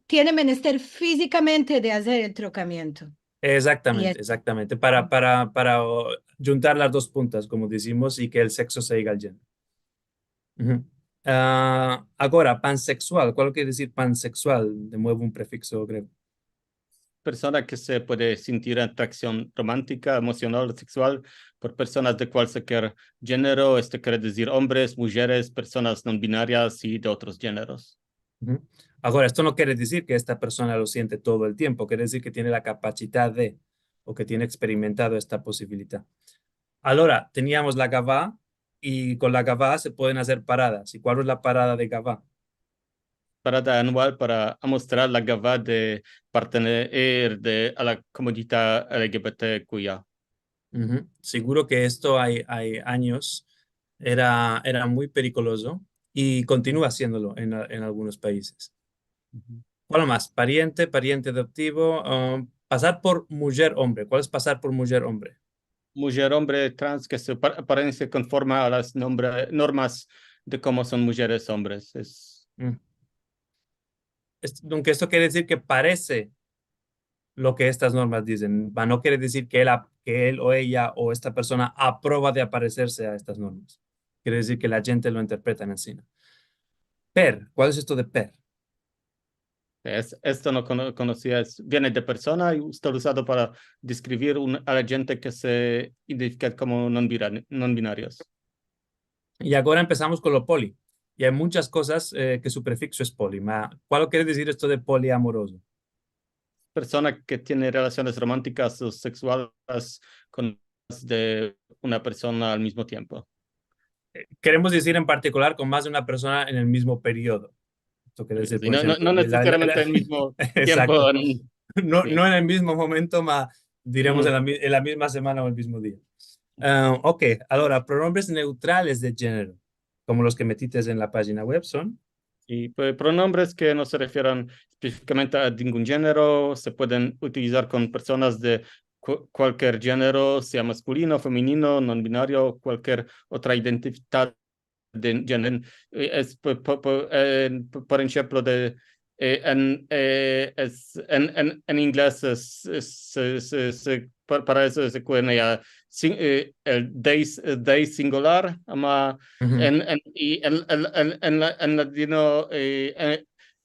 tiene menester físicamente de hacer el trocamiento. Y Exactamente, es, exactamente. Para juntar las dos puntas, como decimos, y que el sexo se diga al género. Ujú. Ahora, pansexual. ¿Cuál quiere decir pansexual? De nuevo un prefixo griego. Persona que se puede sentir atracción romántica, emocional o sexual por personas de cualquier género. Esto quiere decir hombres, mujeres, personas no binarias y de otros géneros. Ujú. Ahora, esto no quiere decir que esta persona lo siente todo el tiempo, quiere decir que tiene la capacidad de, o que tiene experimentado esta posibilidad. Ahora, teníamos la GABA y con la GABA se pueden hacer paradas. ¿Y cuál es la parada de GABA? parada anual para mostrar la gavà de pertenecer a la comunidad LGBTQIA. Seguro que esto hay años era muy peligroso y continúa siéndolo en algunos países. ¿Cuál más? Pariente, pariente adoptivo, pasar por mujer-hombre. ¿Cuál es pasar por mujer-hombre? Mujer, hombre, trans, que se conforma a las normas de cómo son mujeres, hombres. Mm. Aunque esto quiere decir que parece lo que estas normas dicen. No quiere decir que él o ella o esta persona aprueba de aparecerse a estas normas. Quiere decir que la gente lo interpreta en el cine. Per, ¿cuál es esto de per? Esto no conocía, viene de persona y está usado para describir a la gente que se identifica como non-binarios. Y ahora empezamos con lo poli. Y hay muchas cosas que su prefixo es poli. ¿Cuál quiere decir esto de poliamoroso? Persona que tiene relaciones románticas o sexuales con más de una persona al mismo tiempo. Queremos decir en particular con más de una persona en el mismo periodo. Esto quiere decir, Sí, por ejemplo, no necesariamente al mismo tiempo. exacto. No, Sí. no en el mismo momento, diremos en la misma semana o el mismo día. Ok, ahora, pronombres neutrales de género, como los que metiste en la página web, son. Y pues, pronombres que no se refieran específicamente a ningún género, se pueden utilizar con personas de cualquier género, sea masculino, femenino, non binario, cualquier otra identidad de género. Por ejemplo, en inglés para eso se puede ya el they singular, Ujú,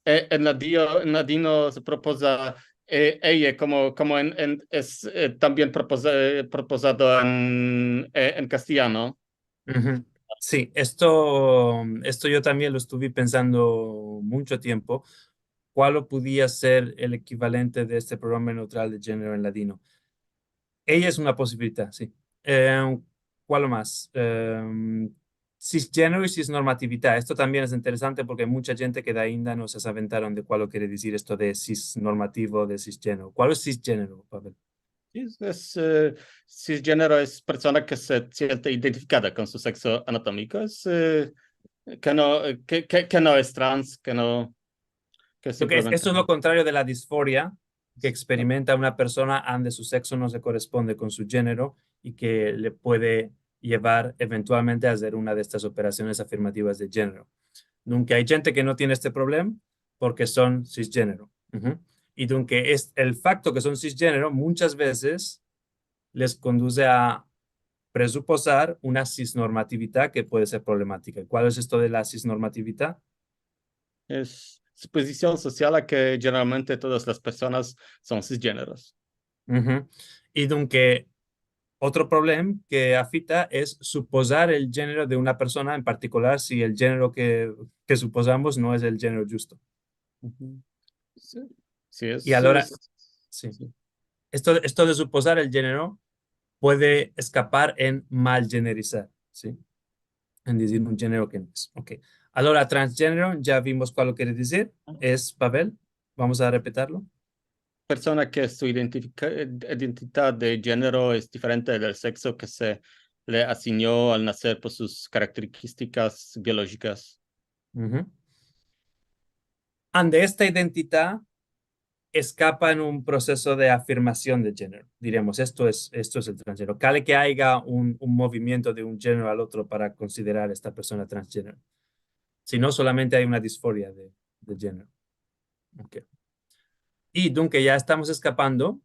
en ladino, en ladino se proposa ella como es también proposado en castellano. ujú. Sí, esto yo también lo estuve pensando mucho tiempo. ¿Cuál podía ser el equivalente de este pronombre neutral de género en ladino? Ella es una posibilidad, sí. ¿Cuál más? Cisgénero y cisnormatividad. Esto también es interesante porque hay mucha gente que de ainda no se aventaron de cuál quiere decir esto de cisnormativo, de cisgénero. ¿Cuál es cisgénero, Pavel? Cisgénero es persona que se siente identificada con su sexo anatómico, que no es trans, que simplemente Esto es lo contrario de la disforia que no. experimenta una persona donde su sexo no se corresponde con su género y que le puede llevar eventualmente a hacer una de estas operaciones afirmativas de género. Nunca hay gente que no tiene este problema porque son cisgénero. Y aunque es el facto que son cisgénero muchas veces les conduce a presuposar una cisnormatividad que puede ser problemática. ¿Cuál es esto de la cisnormatividad? Es suposición social a que generalmente todas las personas son cisgéneros. Y aunque otro problema que afecta es suposar el género de una persona, en particular si el género que suposamos no es el género justo. Sí, sí Y ahora, sí, sí. esto de suposar el género puede escapar en malgenerizar, ¿sí? En decir un género que no es. Ok. Ahora, transgénero, ya vimos cuál lo quiere decir. Es Pavel. Vamos a repetirlo. Persona que su identidad de género es diferente del sexo que se le asignó al nacer por sus características biológicas. Ante esta identidad escapa en un proceso de afirmación de género. Diremos, esto es el transgénero. Cale que haya un movimiento de un género al otro para considerar a esta persona transgénero. Si no, solamente hay una disforia de género. Okay. Y aunque ya estamos escapando,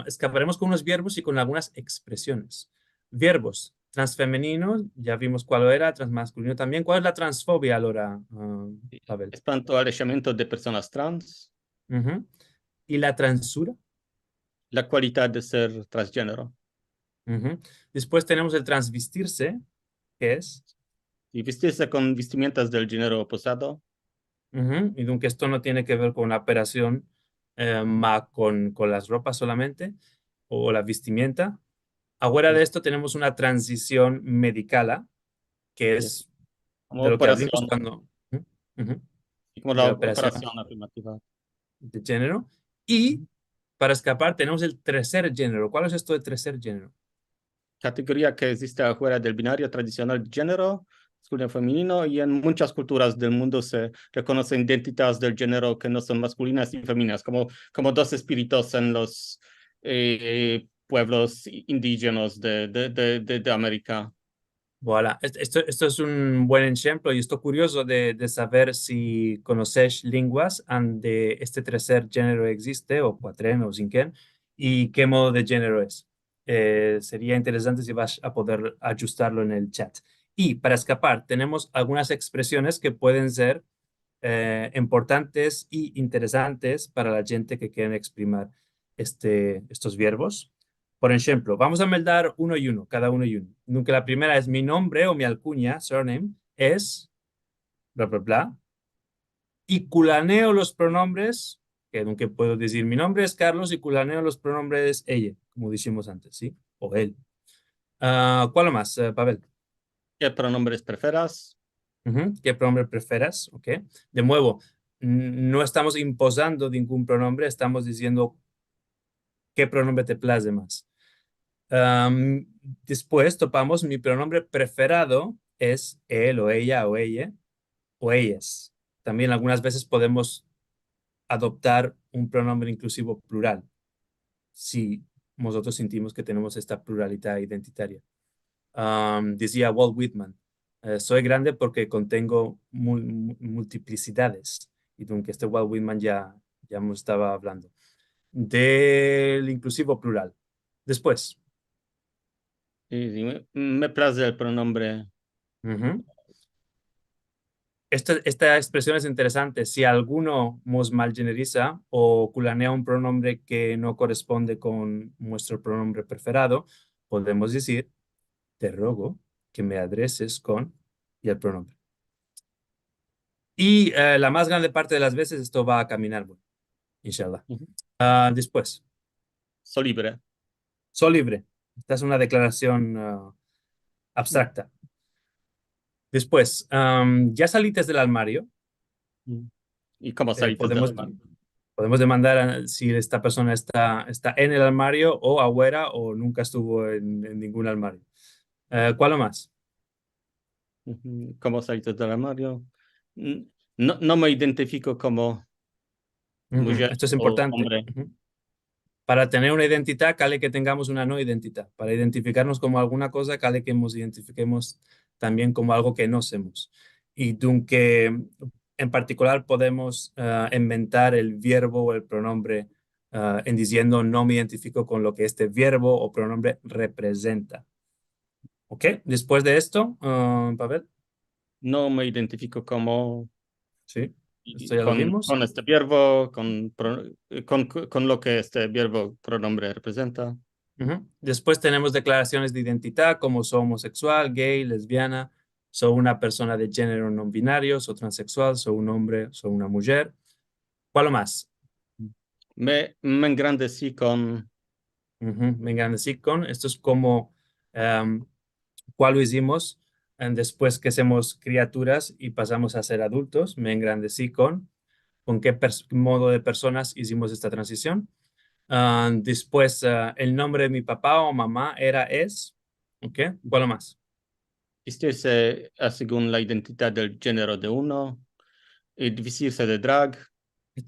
escaparemos con unos verbos y con algunas expresiones. Verbos, transfemenino, ya vimos cuál era, transmasculino también. ¿Cuál es la transfobia, Laura, Pavel? Espanto alejamiento de personas trans, ¿Y la transura? la cualidad de ser transgénero. Después tenemos el transvestirse, que es, Y vestirse con vestimentas del género opuesto. y aunque esto no tiene que ver con la operación, con las ropas solamente, o la vestimenta. Ahora de esto tenemos una transición medicala, que Sí, es como de lo que operación. hablamos cuando... Ujú. Como de la la operación operación afirmativa. de género. Y para escapar tenemos el tercer género. ¿Cuál es esto de tercer género? Categoría que existe afuera del binario tradicional género, masculino y femenino, y en muchas culturas del mundo se reconocen identidades del género que no son masculinas y femeninas, como dos espíritus en los pueblos indígenas de América. Voilà. Esto es un buen ejemplo y estoy curioso de saber si conoces lenguas donde este tercer género existe, o cuatren, o cinquen, y qué modo de género es. Sería interesante si vas a poder ajustarlo en el chat. Y para escapar, tenemos algunas expresiones que pueden ser importantes y interesantes para la gente que quieren exprimir estos verbos. Por ejemplo, vamos a meldar uno y uno, cada uno y uno. Nunca la primera es mi nombre o mi alcuña, surname, es bla, bla, bla. Y culaneo los pronombres, que nunca puedo decir mi nombre es Carlos y culaneo los pronombres ella, como dijimos antes, ¿sí? O él. ¿Cuál más, Pavel? ¿Qué pronombres prefieras? ¿Qué pronombre prefieras? ¿Ok? De nuevo, no estamos imposando ningún pronombre, estamos diciendo qué pronombre te place más. Am, Después topamos mi pronombre preferido es él o ella o ellas. También algunas veces podemos adoptar un pronombre inclusivo plural si nosotros sentimos que tenemos esta pluralidad identitaria. Decía Walt Whitman, soy grande porque contengo multiplicidades. Y aunque este Walt Whitman ya nos estaba hablando del inclusivo plural. Después, Sí, sí, me place el pronombre. ujú, esta expresión es interesante. Si alguno nos malgeneriza o culanea un pronombre que no corresponde con nuestro pronombre preferido, podemos decir, te rogo que me adreses con y el pronombre. Y la más grande parte de las veces esto va a caminar, bueno, inshallah. Ujú. Después, Soy libre. soy libre. Esta es una declaración abstracta. Después, ya salites del armario. Mm. ¿Y cómo saliste del Podemos, armario? podemos demandar si esta persona está en el armario o afuera o nunca estuvo en ningún armario. ¿Cuál más? Ujú. ¿Cómo saliste del armario? Mm, No, no me identifico como Ujú, mujer esto es o importante. hombre. Ujú. Para tener una identidad, cale que tengamos una no identidad. Para identificarnos como alguna cosa, cale que nos identifiquemos también como algo que no somos. Y aunque en particular podemos inventar el verbo o el pronombre en diciendo no me identifico con lo que este verbo o pronombre representa. ¿Ok? Después de esto, Pavel, No me identifico como sí, esto ya lo vimos. con este verbo, con lo que este verbo pronombre representa. Ujú. Después tenemos declaraciones de identidad como soy homosexual, gay, lesbiana, soy una persona de género no binario, soy transexual, soy un hombre, soy una mujer. ¿Cuál más? Me engrandecí con Ujú. Me engrandecí con, esto es como, ¿cuál lo hicimos? Después que somos criaturas y pasamos a ser adultos, me engrandecí con qué modo de personas hicimos esta transición. Después, el nombre de mi papá o mamá es, ¿ok? ¿Cuál más? vestirse según la identidad del género de uno, vestirse de drag.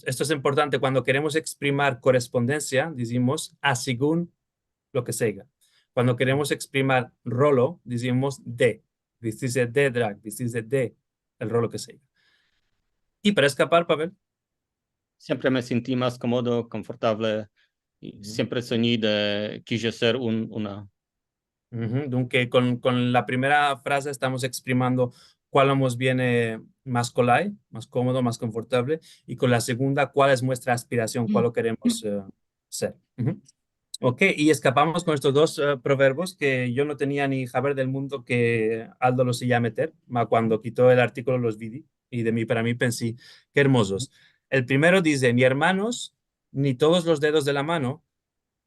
Esto es importante cuando queremos exprimir correspondencia, decimos a según lo que sea. Cuando queremos exprimir rolo, decimos de, vestirse de drag, vestirse de el rolo que sea. Y para escapar, Pavel, Siempre me sentí más cómodo, confortable y ujú, siempre soñé de quise ser una. aunque con la primera frase estamos exprimiendo cuál nos viene más colai, más cómodo, más confortable, y con la segunda, cuál es nuestra aspiración, cuál lo queremos ser. Ujú. Ok, y escapamos con estos dos proverbios que yo no tenía ni saber del mundo que Aldo los iba a meter, ma cuando quitó el artículo los vi y de mí para mí pensé, qué hermosos. El primero dice, ni hermanos, ni todos los dedos de la mano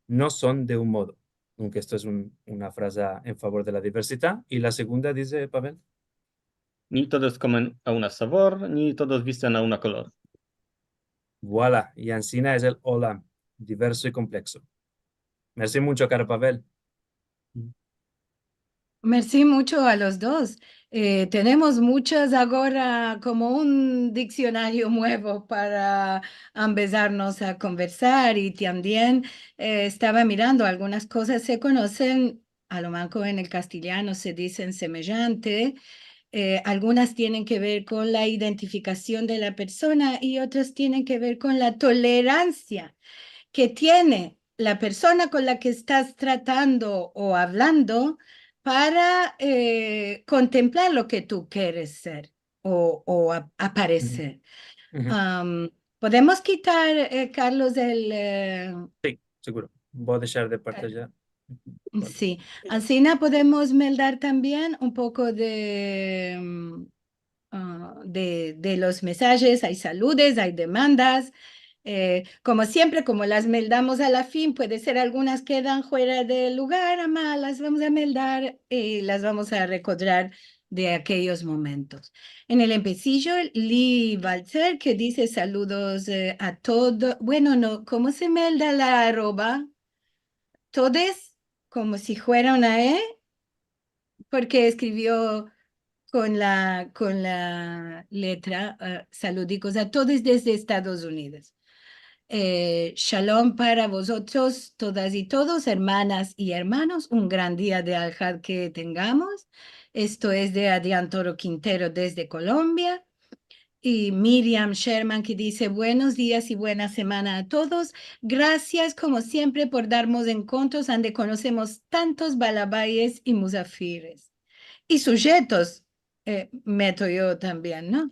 no son de un modo, aunque esto es una frase en favor de la diversidad. Y la segunda dice, Pavel. Ni todos comen a una sabor, ni todos visten a una color. Voilà, y Ancina es el hola, diverso y complexo. Merci mucho, caro Pavel. Merci mucho a los dos. Tenemos muchas ahora como un diccionario nuevo para empezarnos a conversar y también estaba mirando algunas cosas se conocen, a lo manco en el castellano se dicen semejante, algunas tienen que ver con la identificación de la persona y otras tienen que ver con la tolerancia que tiene la persona con la que estás tratando o hablando para contemplar lo que tú quieres ser o Ujú, aparecer. ujú. Am, Podemos quitar, Carlos, Sí, seguro. Voy a dejar de partillar. Vale. sí, así podemos meldar también un poco de, de los mensajes, hay saludes, hay demandas. Como siempre, como las meldamos a la fin, puede ser algunas quedan fuera del lugar, ama, las vamos a meldar y las vamos a recordar de aquellos momentos. En el empecillo, Lee Walter, que dice saludos a todos. Bueno, no, ¿cómo se melda la arroba? Todes, como si fuera una E, porque escribió con la letra saludicos a todos desde Estados Unidos. Shalom para vosotros, todas y todos, hermanas y hermanos. Un gran día de Al-Had que tengamos. Esto es de Adrián Toro Quintero desde Colombia. Y Miriam Sherman que dice buenos días y buena semana a todos. Gracias como siempre por darnos encontros donde conocemos tantos balabayes y musafires. Y sujetos, meto yo también, ¿no?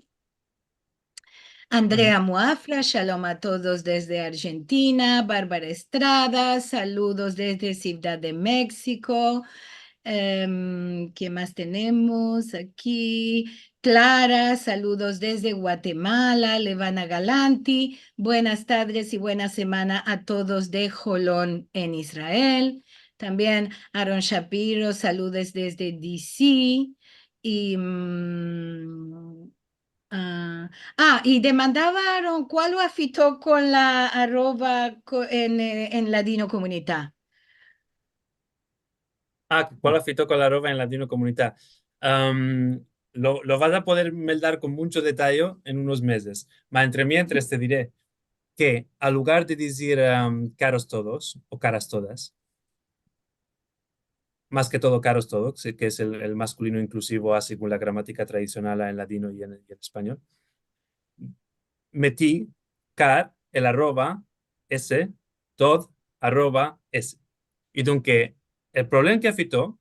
Ujú. Andrea Muafra, shalom a todos desde Argentina. Bárbara Estrada, saludos desde Ciudad de México. ¿Qué más tenemos aquí? Clara, saludos desde Guatemala. Levana Galanti, buenas tardes y buena semana a todos de Jolón en Israel. También Aaron Shapiro, saludos desde DC. Y y demandaron cuál lo afitó con la arroba en Ladino Comunidad. ¿Cuál afectó con la roba en Latino Comunidad? Lo vas a poder meldar con mucho detalle en unos meses. Entre mientras te diré que al lugar de decir caros todos o caras todas, más que todo caros todos, que es el masculino inclusivo según la gramática tradicional en latino y en español, metí car, el arroba, s, tod, arroba, s. Y dunque, el problema que afitó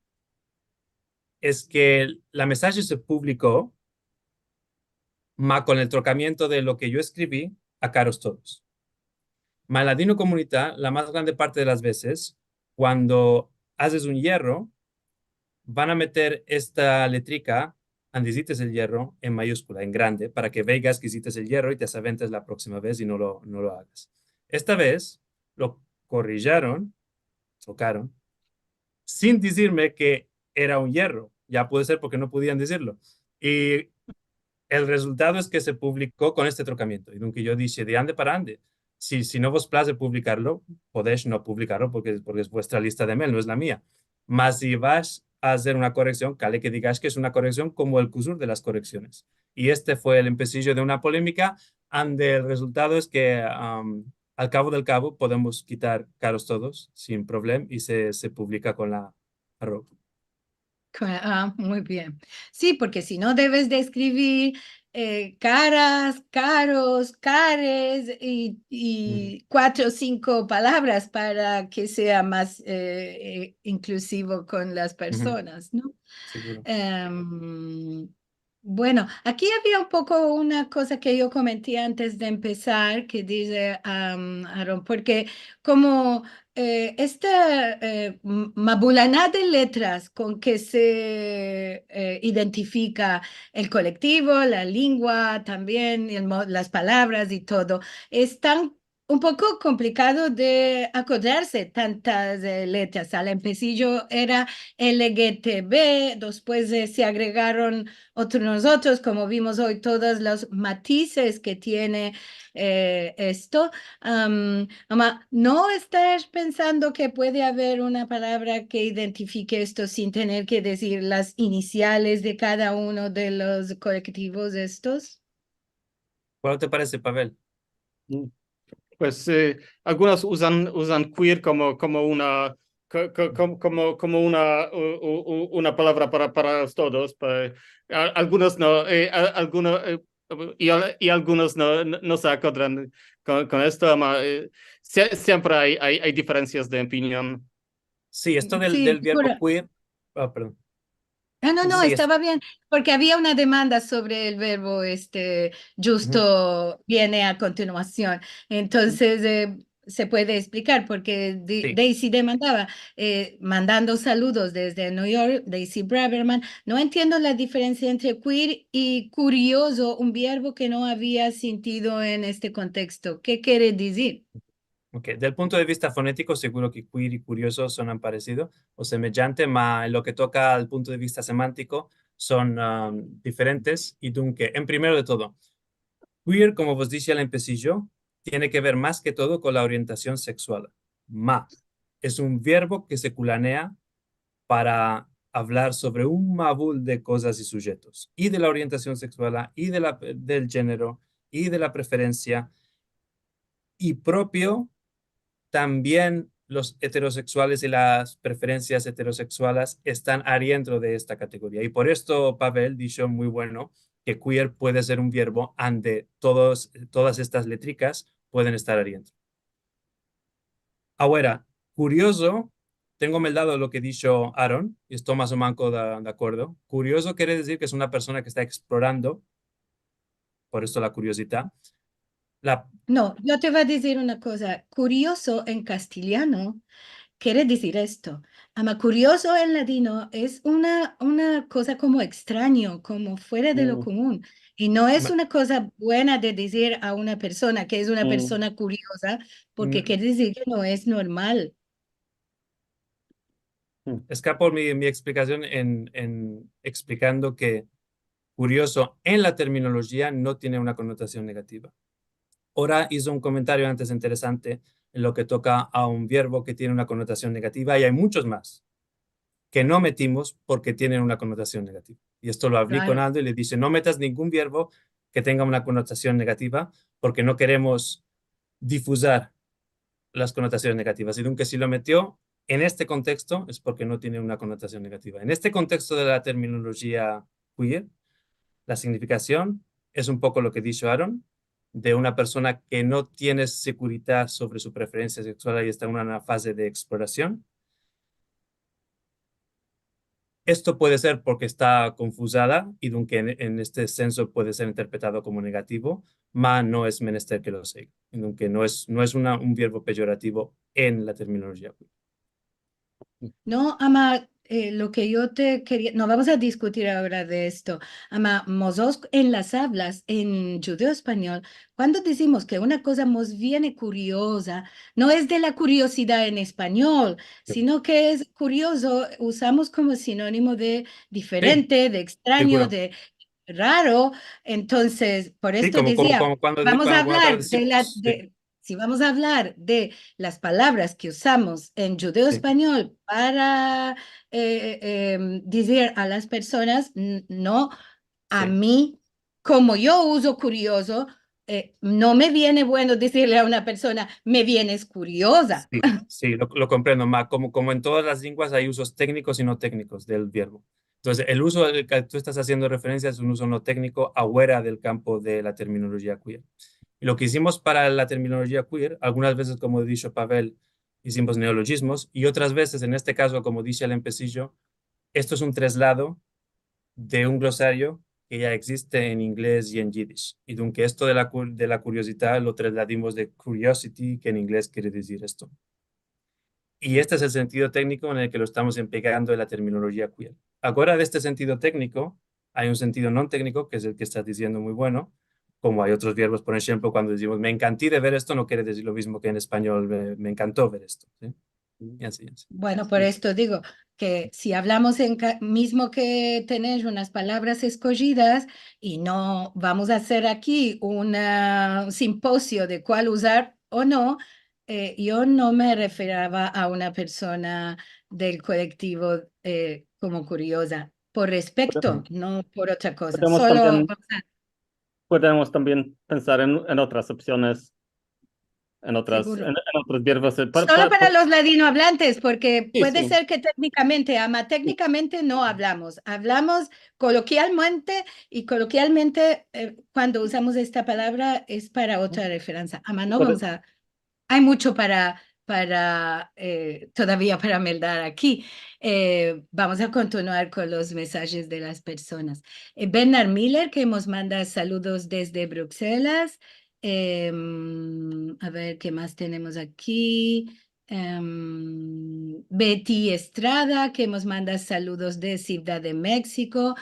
es que la mensaje se publicó con el trocamiento de lo que yo escribí a caros todos. Ma en latino comunidad, la más grande parte de las veces, cuando haces un hierro, van a meter esta letrica, andisites el hierro, en mayúscula, en grande, para que veas que hiciste el hierro y te asaventes la próxima vez y no lo hagas. Esta vez lo corrigieron, tocaron, sin decirme que era un hierro. Ya puede ser porque no podían decirlo. Y el resultado es que se publicó con este trocamiento. Y aunque yo dije de ande para ande, si no vos place publicarlo, podéis no publicarlo porque es vuestra lista de mail, no es la mía. Mas si vas a hacer una corrección, cale que digas que es una corrección como el cusur de las correcciones. Y este fue el empecillo de una polémica, donde el resultado es que al cabo del cabo podemos quitar caros todos sin problema y se publica con la arroba. Muy bien. Sí, porque si no debes de escribir caras, caros, cares Ujú, y cuatro o cinco palabras para que sea más inclusivo con las ujú, personas, ¿no? seguro. Em, bueno, aquí había un poco una cosa que yo comenté antes de empezar, que dice Aaron, porque como esta mabulaná de letras con que se identifica el colectivo, la lengua también, las palabras y todo, es tan un poco complicado de acordarse tantas letras. Al empecillo era LGTB, después se agregaron otros nosotros, como vimos hoy, todos los matices que tiene esto. ¿No estás pensando que puede haber una palabra que identifique esto sin tener que decir las iniciales de cada uno de los colectivos estos? ¿Cuál te parece, Pavel? Mm. Pues algunos usan queer como una como una palabra para todos, algunos no, algunos y algunos no se acuerdan con esto, siempre hay diferencias de opinión. Sí, esto del Sí, verbo queer. Ah, perdón. ah, no, no, Sí, estaba bien, porque había una demanda sobre el verbo, ujú, justo viene a continuación. Entonces, se puede explicar, porque sí. Daisy demandaba, mandando saludos desde New York, Daisy Braverman, no entiendo la diferencia entre queer y curioso, un verbo que no había sentido en este contexto. ¿Qué quiere decir? Ok, del punto de vista fonético, seguro que queer y curioso sonan parecido o semejante, pero en lo que toca al punto de vista semántico son diferentes. Y dunque, en primero de todo, queer, como vos dije al empecillo, tiene que ver más que todo con la orientación sexual. Ma es un verbo que se culanea para hablar sobre un mabul de cosas y sujetos, y de la orientación sexual, y del género, y de la preferencia, y propio también los heterosexuales y las preferencias heterosexuales están adentro de esta categoría. Y por esto Pavel dijo muy bueno que queer puede ser un verbo ante todas estas letricas pueden estar adentro. Ahora, curioso, tengo meldado lo que dijo Aaron, y estoy más o menos de acuerdo. Curioso quiere decir que es una persona que está explorando, por esto la curiosidad. La, No, yo te voy a decir una cosa. Curioso en castellano quiere decir esto. Ama curioso en latino es una cosa como extraño, como fuera de lo Mm, común. Y no es ma- una cosa buena de decir a una persona que es una mm, persona curiosa, porque mm, quiere decir que no es normal. mm, Escapo mi explicación en explicando que curioso en la terminología no tiene una connotación negativa. Ahora hizo un comentario antes interesante en lo que toca a un verbo que tiene una connotación negativa y hay muchos más que no metimos porque tienen una connotación negativa. Y esto lo hablé con Claro. Aldo y le dice, no metas ningún verbo que tenga una connotación negativa porque no queremos difusar las connotaciones negativas. Y aunque si lo metió en este contexto es porque no tiene una connotación negativa. En este contexto de la terminología queer, la significación es un poco lo que dijo Aaron, de una persona que no tiene seguridad sobre su preferencia sexual y está en una fase de exploración. Esto puede ser porque está confusada y aunque en este senso puede ser interpretado como negativo, ma no es menester que lo sea, aunque no es un verbo peyorativo en la terminología. No, ama, lo que yo te quería, no vamos a discutir ahora de esto. Ama, nosotros en las hablas, en judeo español, cuando decimos que una cosa nos viene curiosa, no es de la curiosidad en español, sino que es curioso, usamos como sinónimo de Sí, diferente, de extraño, seguro. de raro. Entonces, por Sí, esto como, como, decía, como cuando, vamos a cuando acabas hablar de decir, de sí, si vamos a hablar de las palabras que usamos en judeo sí, español para decir a las personas, no, a sí, mí, como yo uso curioso, no me viene bueno decirle a una persona, me vienes curiosa. sí, sí, lo comprendo, ma, como en todas las lenguas hay usos técnicos y no técnicos del verbo. Entonces, el uso al que tú estás haciendo referencia es un uso no técnico afuera del campo de la terminología queer. Y lo que hicimos para la terminología queer, algunas veces, como ha dicho Pavel, hicimos neologismos y otras veces, en este caso, como dice el empecillo, esto es un traslado de un glosario que ya existe en inglés y en yiddish. Y aunque esto de la curiosidad lo trasladimos de curiosity, que en inglés quiere decir esto. Y este es el sentido técnico en el que lo estamos empleando en la terminología queer. Ahora, de este sentido técnico, hay un sentido no técnico, que es el que estás diciendo muy bueno, como hay otros verbos, por ejemplo, cuando decimos me encanté de ver esto, no quiere decir lo mismo que en español me encantó ver esto. ¿Sí? Y así, así. Bueno, por esto digo que si hablamos mismo que tener unas palabras escogidas y no vamos a hacer aquí un simposio de cuál usar o no, yo no me refería a una persona del colectivo como curiosa, por respeto, no por otra cosa. Podemos Solo también, vamos a- podemos también pensar en otras opciones, seguro. en otros verbos. Solo para los ladinohablantes, porque Sí, puede sí. ser que técnicamente, técnicamente no hablamos, hablamos coloquialmente y coloquialmente cuando usamos esta palabra es para otra referencia. Ama, no vamos a, hay mucho para todavía para meldar aquí. Vamos a continuar con los mensajes de las personas. Bernard Miller, que nos manda saludos desde Bruselas. A ver, ¿qué más tenemos aquí? Betty Estrada, que nos manda saludos de Ciudad de México.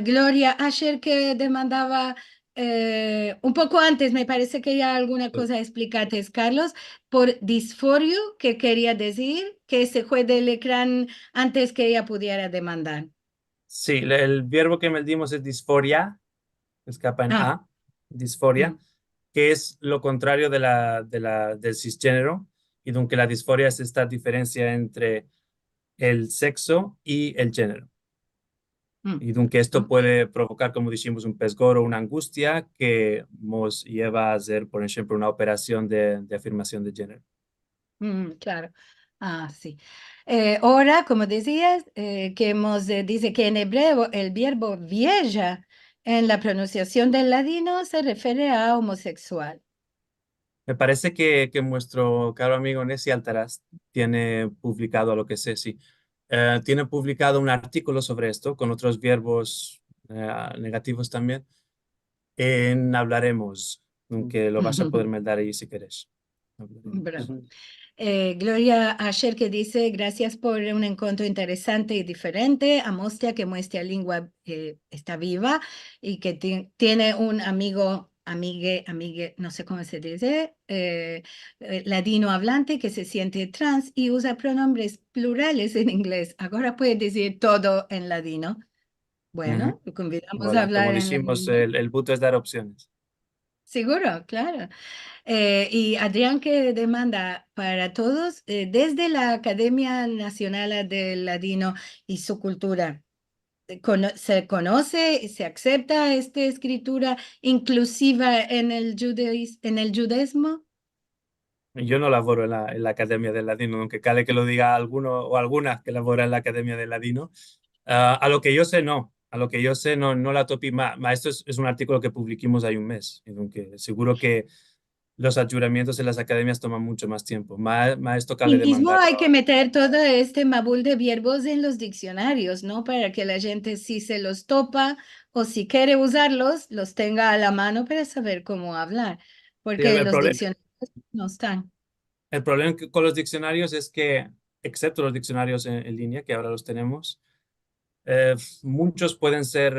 Gloria Asher, que demandaba un poco antes, me parece que ya alguna cosa explicaste, Carlos, por disforio, que quería decir que se fue del ecrán antes que ella pudiera demandar. Sí, el verbo que meldimos es disforia, escapa en Ah, A, disforia, mm, que es lo contrario del cisgénero, y aunque la disforia es esta diferencia entre el sexo y el género. mm, Y aunque esto mm, puede provocar, como dijimos, un pesgor o una angustia que nos lleva a hacer, por ejemplo, una operación de afirmación de género. claro. Ah, sí. Ahora, como decías, dice que en hebreo el verbo vieja en la pronunciación del ladino se refiere a homosexual. Me parece que nuestro caro amigo Nessi Altaraz tiene publicado, a lo que sé, sí, tiene publicado un artículo sobre esto con otros verbos negativos también. En Hablaremos, aunque lo vas a poder meldar ahí si querés. Hablaremos. Bravo. Gloria Asher que dice, gracias por un encuentro interesante y diferente. Amostia que nuestra lengua está viva y que tiene un amigo, amigue, no sé cómo se dice, ladino hablante que se siente trans y usa pronombres plurales en inglés. Ahora puede decir todo en ladino. Ujú. Bueno, lo convidamos a Voilà, como hablar en dijimos, ladino. el punto es dar opciones. Seguro, claro. Y Adrián que demanda para todos desde la Academia Nacional del Ladino y su cultura. ¿Se conoce y se acepta esta escritura inclusiva en el en el judaísmo? Yo no laboro en la Academia del Ladino, aunque cale que lo diga alguno o alguna que labora en la Academia del Ladino. A lo que yo sé, no. A lo que yo sé, no, no la topi. Esto es un artículo que publicamos hace un mes, y aunque seguro que los ayuramientos en las academias toman mucho más tiempo. Esto Y cale mismo demandarlo hay que ahora. meter todo este mabul de verbos en los diccionarios, ¿no? Para que la gente si se los topa o si quiere usarlos, los tenga a la mano para saber cómo hablar, Sí, porque los diccionarios no están. el problema con los diccionarios es que, excepto los diccionarios en línea, que ahora los tenemos, muchos pueden ser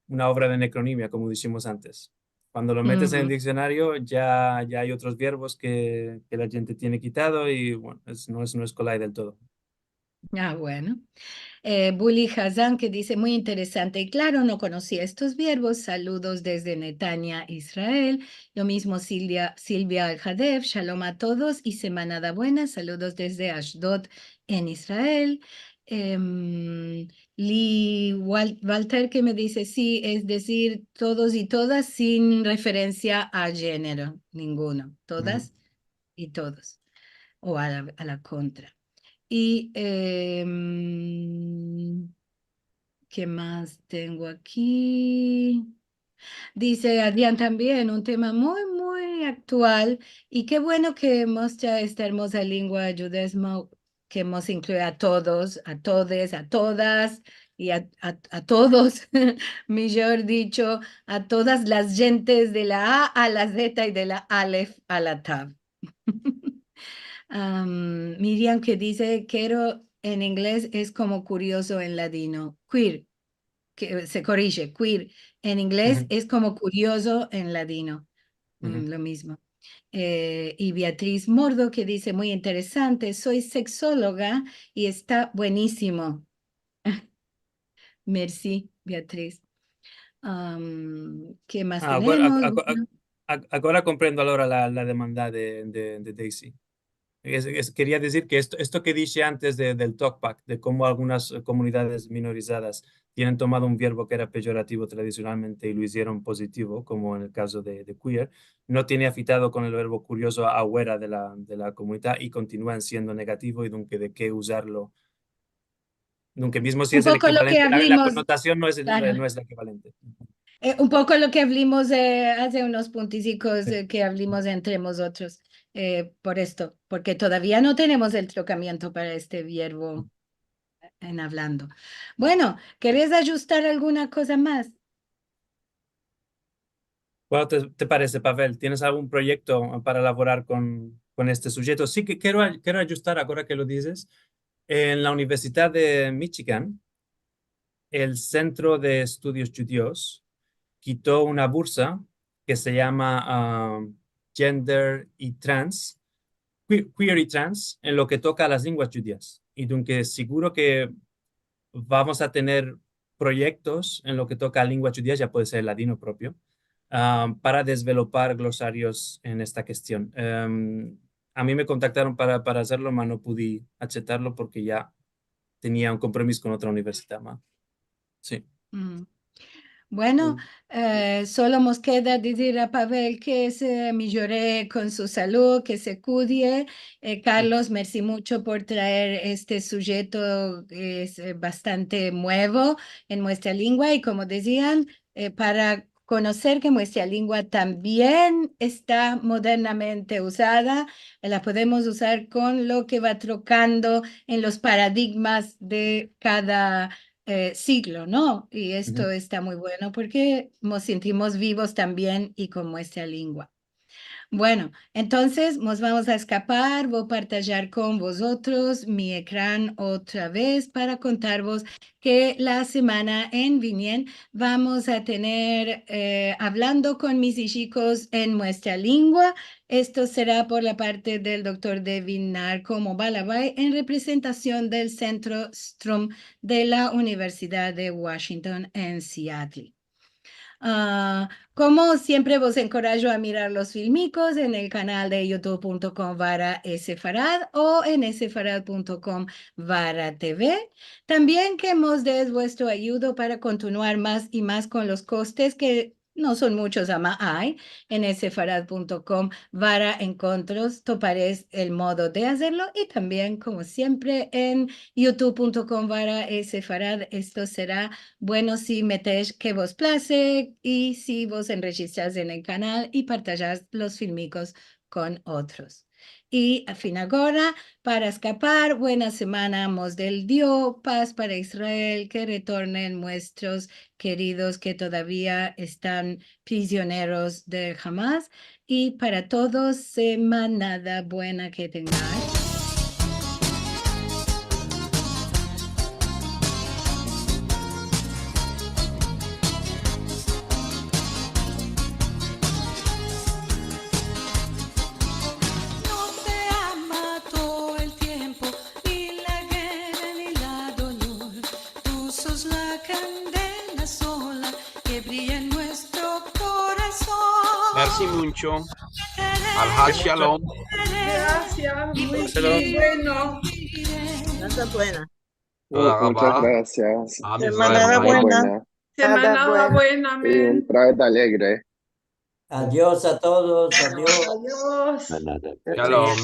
una obra de necronimia, como dijimos antes. Cuando lo metes en el Ujú. diccionario, ya hay otros verbos que la gente tiene quitado y bueno, no es colai del todo. Ah, bueno. Bully Hazan que dice muy interesante y claro, no conocía estos verbos. Saludos desde Netanya, Israel. Lo mismo Silvia Al-Hadef. Shalom a todos y semanada buena. Saludos desde Ashdod en Israel. Lee Walter que me dice sí, es decir, todos y todas sin referencia a género, ninguno, Ujú. todas y todos, o a la contra. Y ¿qué más tengo aquí? Dice Adrián también, un tema muy, muy actual y qué bueno que muestra esta hermosa lengua judesmo que nos incluye a todos, a todes, a todas y a todos, mejor dicho, a todas las gentes de la A a la Z y de la Aleph a la Tav. Miriam que dice, quiero en inglés es como curioso en ladino, queer. que se corrige, queer en inglés Ujú. es como curioso en ladino, Ujú. lo mismo. Y Beatriz Mordo que dice, muy interesante, soy sexóloga y está buenísimo. Merci, Beatriz. ¿Qué más tenemos? Bueno, Agora comprendo allora la demanda de Daisy. Quería decir que esto que dije antes del talkback, de cómo algunas comunidades minorizadas tienen tomado un verbo que era peyorativo tradicionalmente y lo hicieron positivo, como en el caso de queer, no tiene afitado con el verbo curioso afuera de la comunidad y continúan siendo negativo y nunca de qué usarlo. Nunca mismo si un es el poco lo que equivalente, la hablamos, connotación no es, claro, no es la equivalente. un poco lo que hablamos hace unos punticicos Sí. que hablamos entre nosotros, por esto, porque todavía no tenemos el trocamiento para este verbo en hablando. Bueno, ¿querés ajustar alguna cosa más? ¿Cuál te parece, Pavel? ¿Tienes algún proyecto para elaborar con este sujeto? Sí que quiero ajustar, ahora que lo dices. En la Universidad de Michigan, el Centro de Estudios Judíos quitó una bursa que se llama Gender y Trans, Queer y Trans, en lo que toca a las lenguas judías. Y aunque seguro que vamos a tener proyectos en lo que toca a lenguas judías, ya puede ser el ladino propio, para desvelopar glosarios en esta cuestión. A mí me contactaron para hacerlo, pero no pude aceptarlo porque ya tenía un compromiso con otra universidad más. Sí. Mm. Bueno, solo nos queda decir a Pavel que se mejore con su salud, que se cuide. Carlos, merci mucho por traer este sujeto que es bastante nuevo en nuestra lengua y como decían, para conocer que nuestra lengua también está modernamente usada, la podemos usar con lo que va trocando en los paradigmas de cada siglo, ¿no? Y esto Ujú. está muy bueno porque nos sentimos vivos también y con nuestra lengua. Bueno, entonces nos vamos a escapar, voy a partillar con vosotros mi ecrán otra vez para contaros que la semana en Vinien vamos a tener hablando con mis hijos en nuestra lengua. Esto será por la parte del doctor Devin Nar como Balabay en representación del Centro Strom de la Universidad de Washington en Seattle. Como siempre, vos encorajo a mirar los filmicos en el canal de youtube.com/sfarad o en sfarad.com/tv. También que nos des vuestro ayuda para continuar más y más con los costes que no son muchos, ama hay. En sfarad.com/encontros toparéis el modo de hacerlo y también, como siempre, en youtube.com/sfarad. Esto será bueno si metéis que vos place y si vos enregistras en el canal y partillas los filmicos con otros. Y a fin ahora, para escapar, buena semana, mos del Dios, paz para Israel, que retornen nuestros queridos que todavía están prisioneros de Hamas. Y para todos, semanada buena que tengáis. No te ama todo el tiempo, ni la guerra ni la dolor. Tú sos la candela sola que brilla en nuestro corazón. Merci mucho. Al Shalom. Gracias, muy Shalom. bueno. Gracias, buena. Muchas gracias. Semana Muy buena. buena. Semana buena, Y un amén. través alegre. Adiós a todos, adiós. Adiós. Shalom.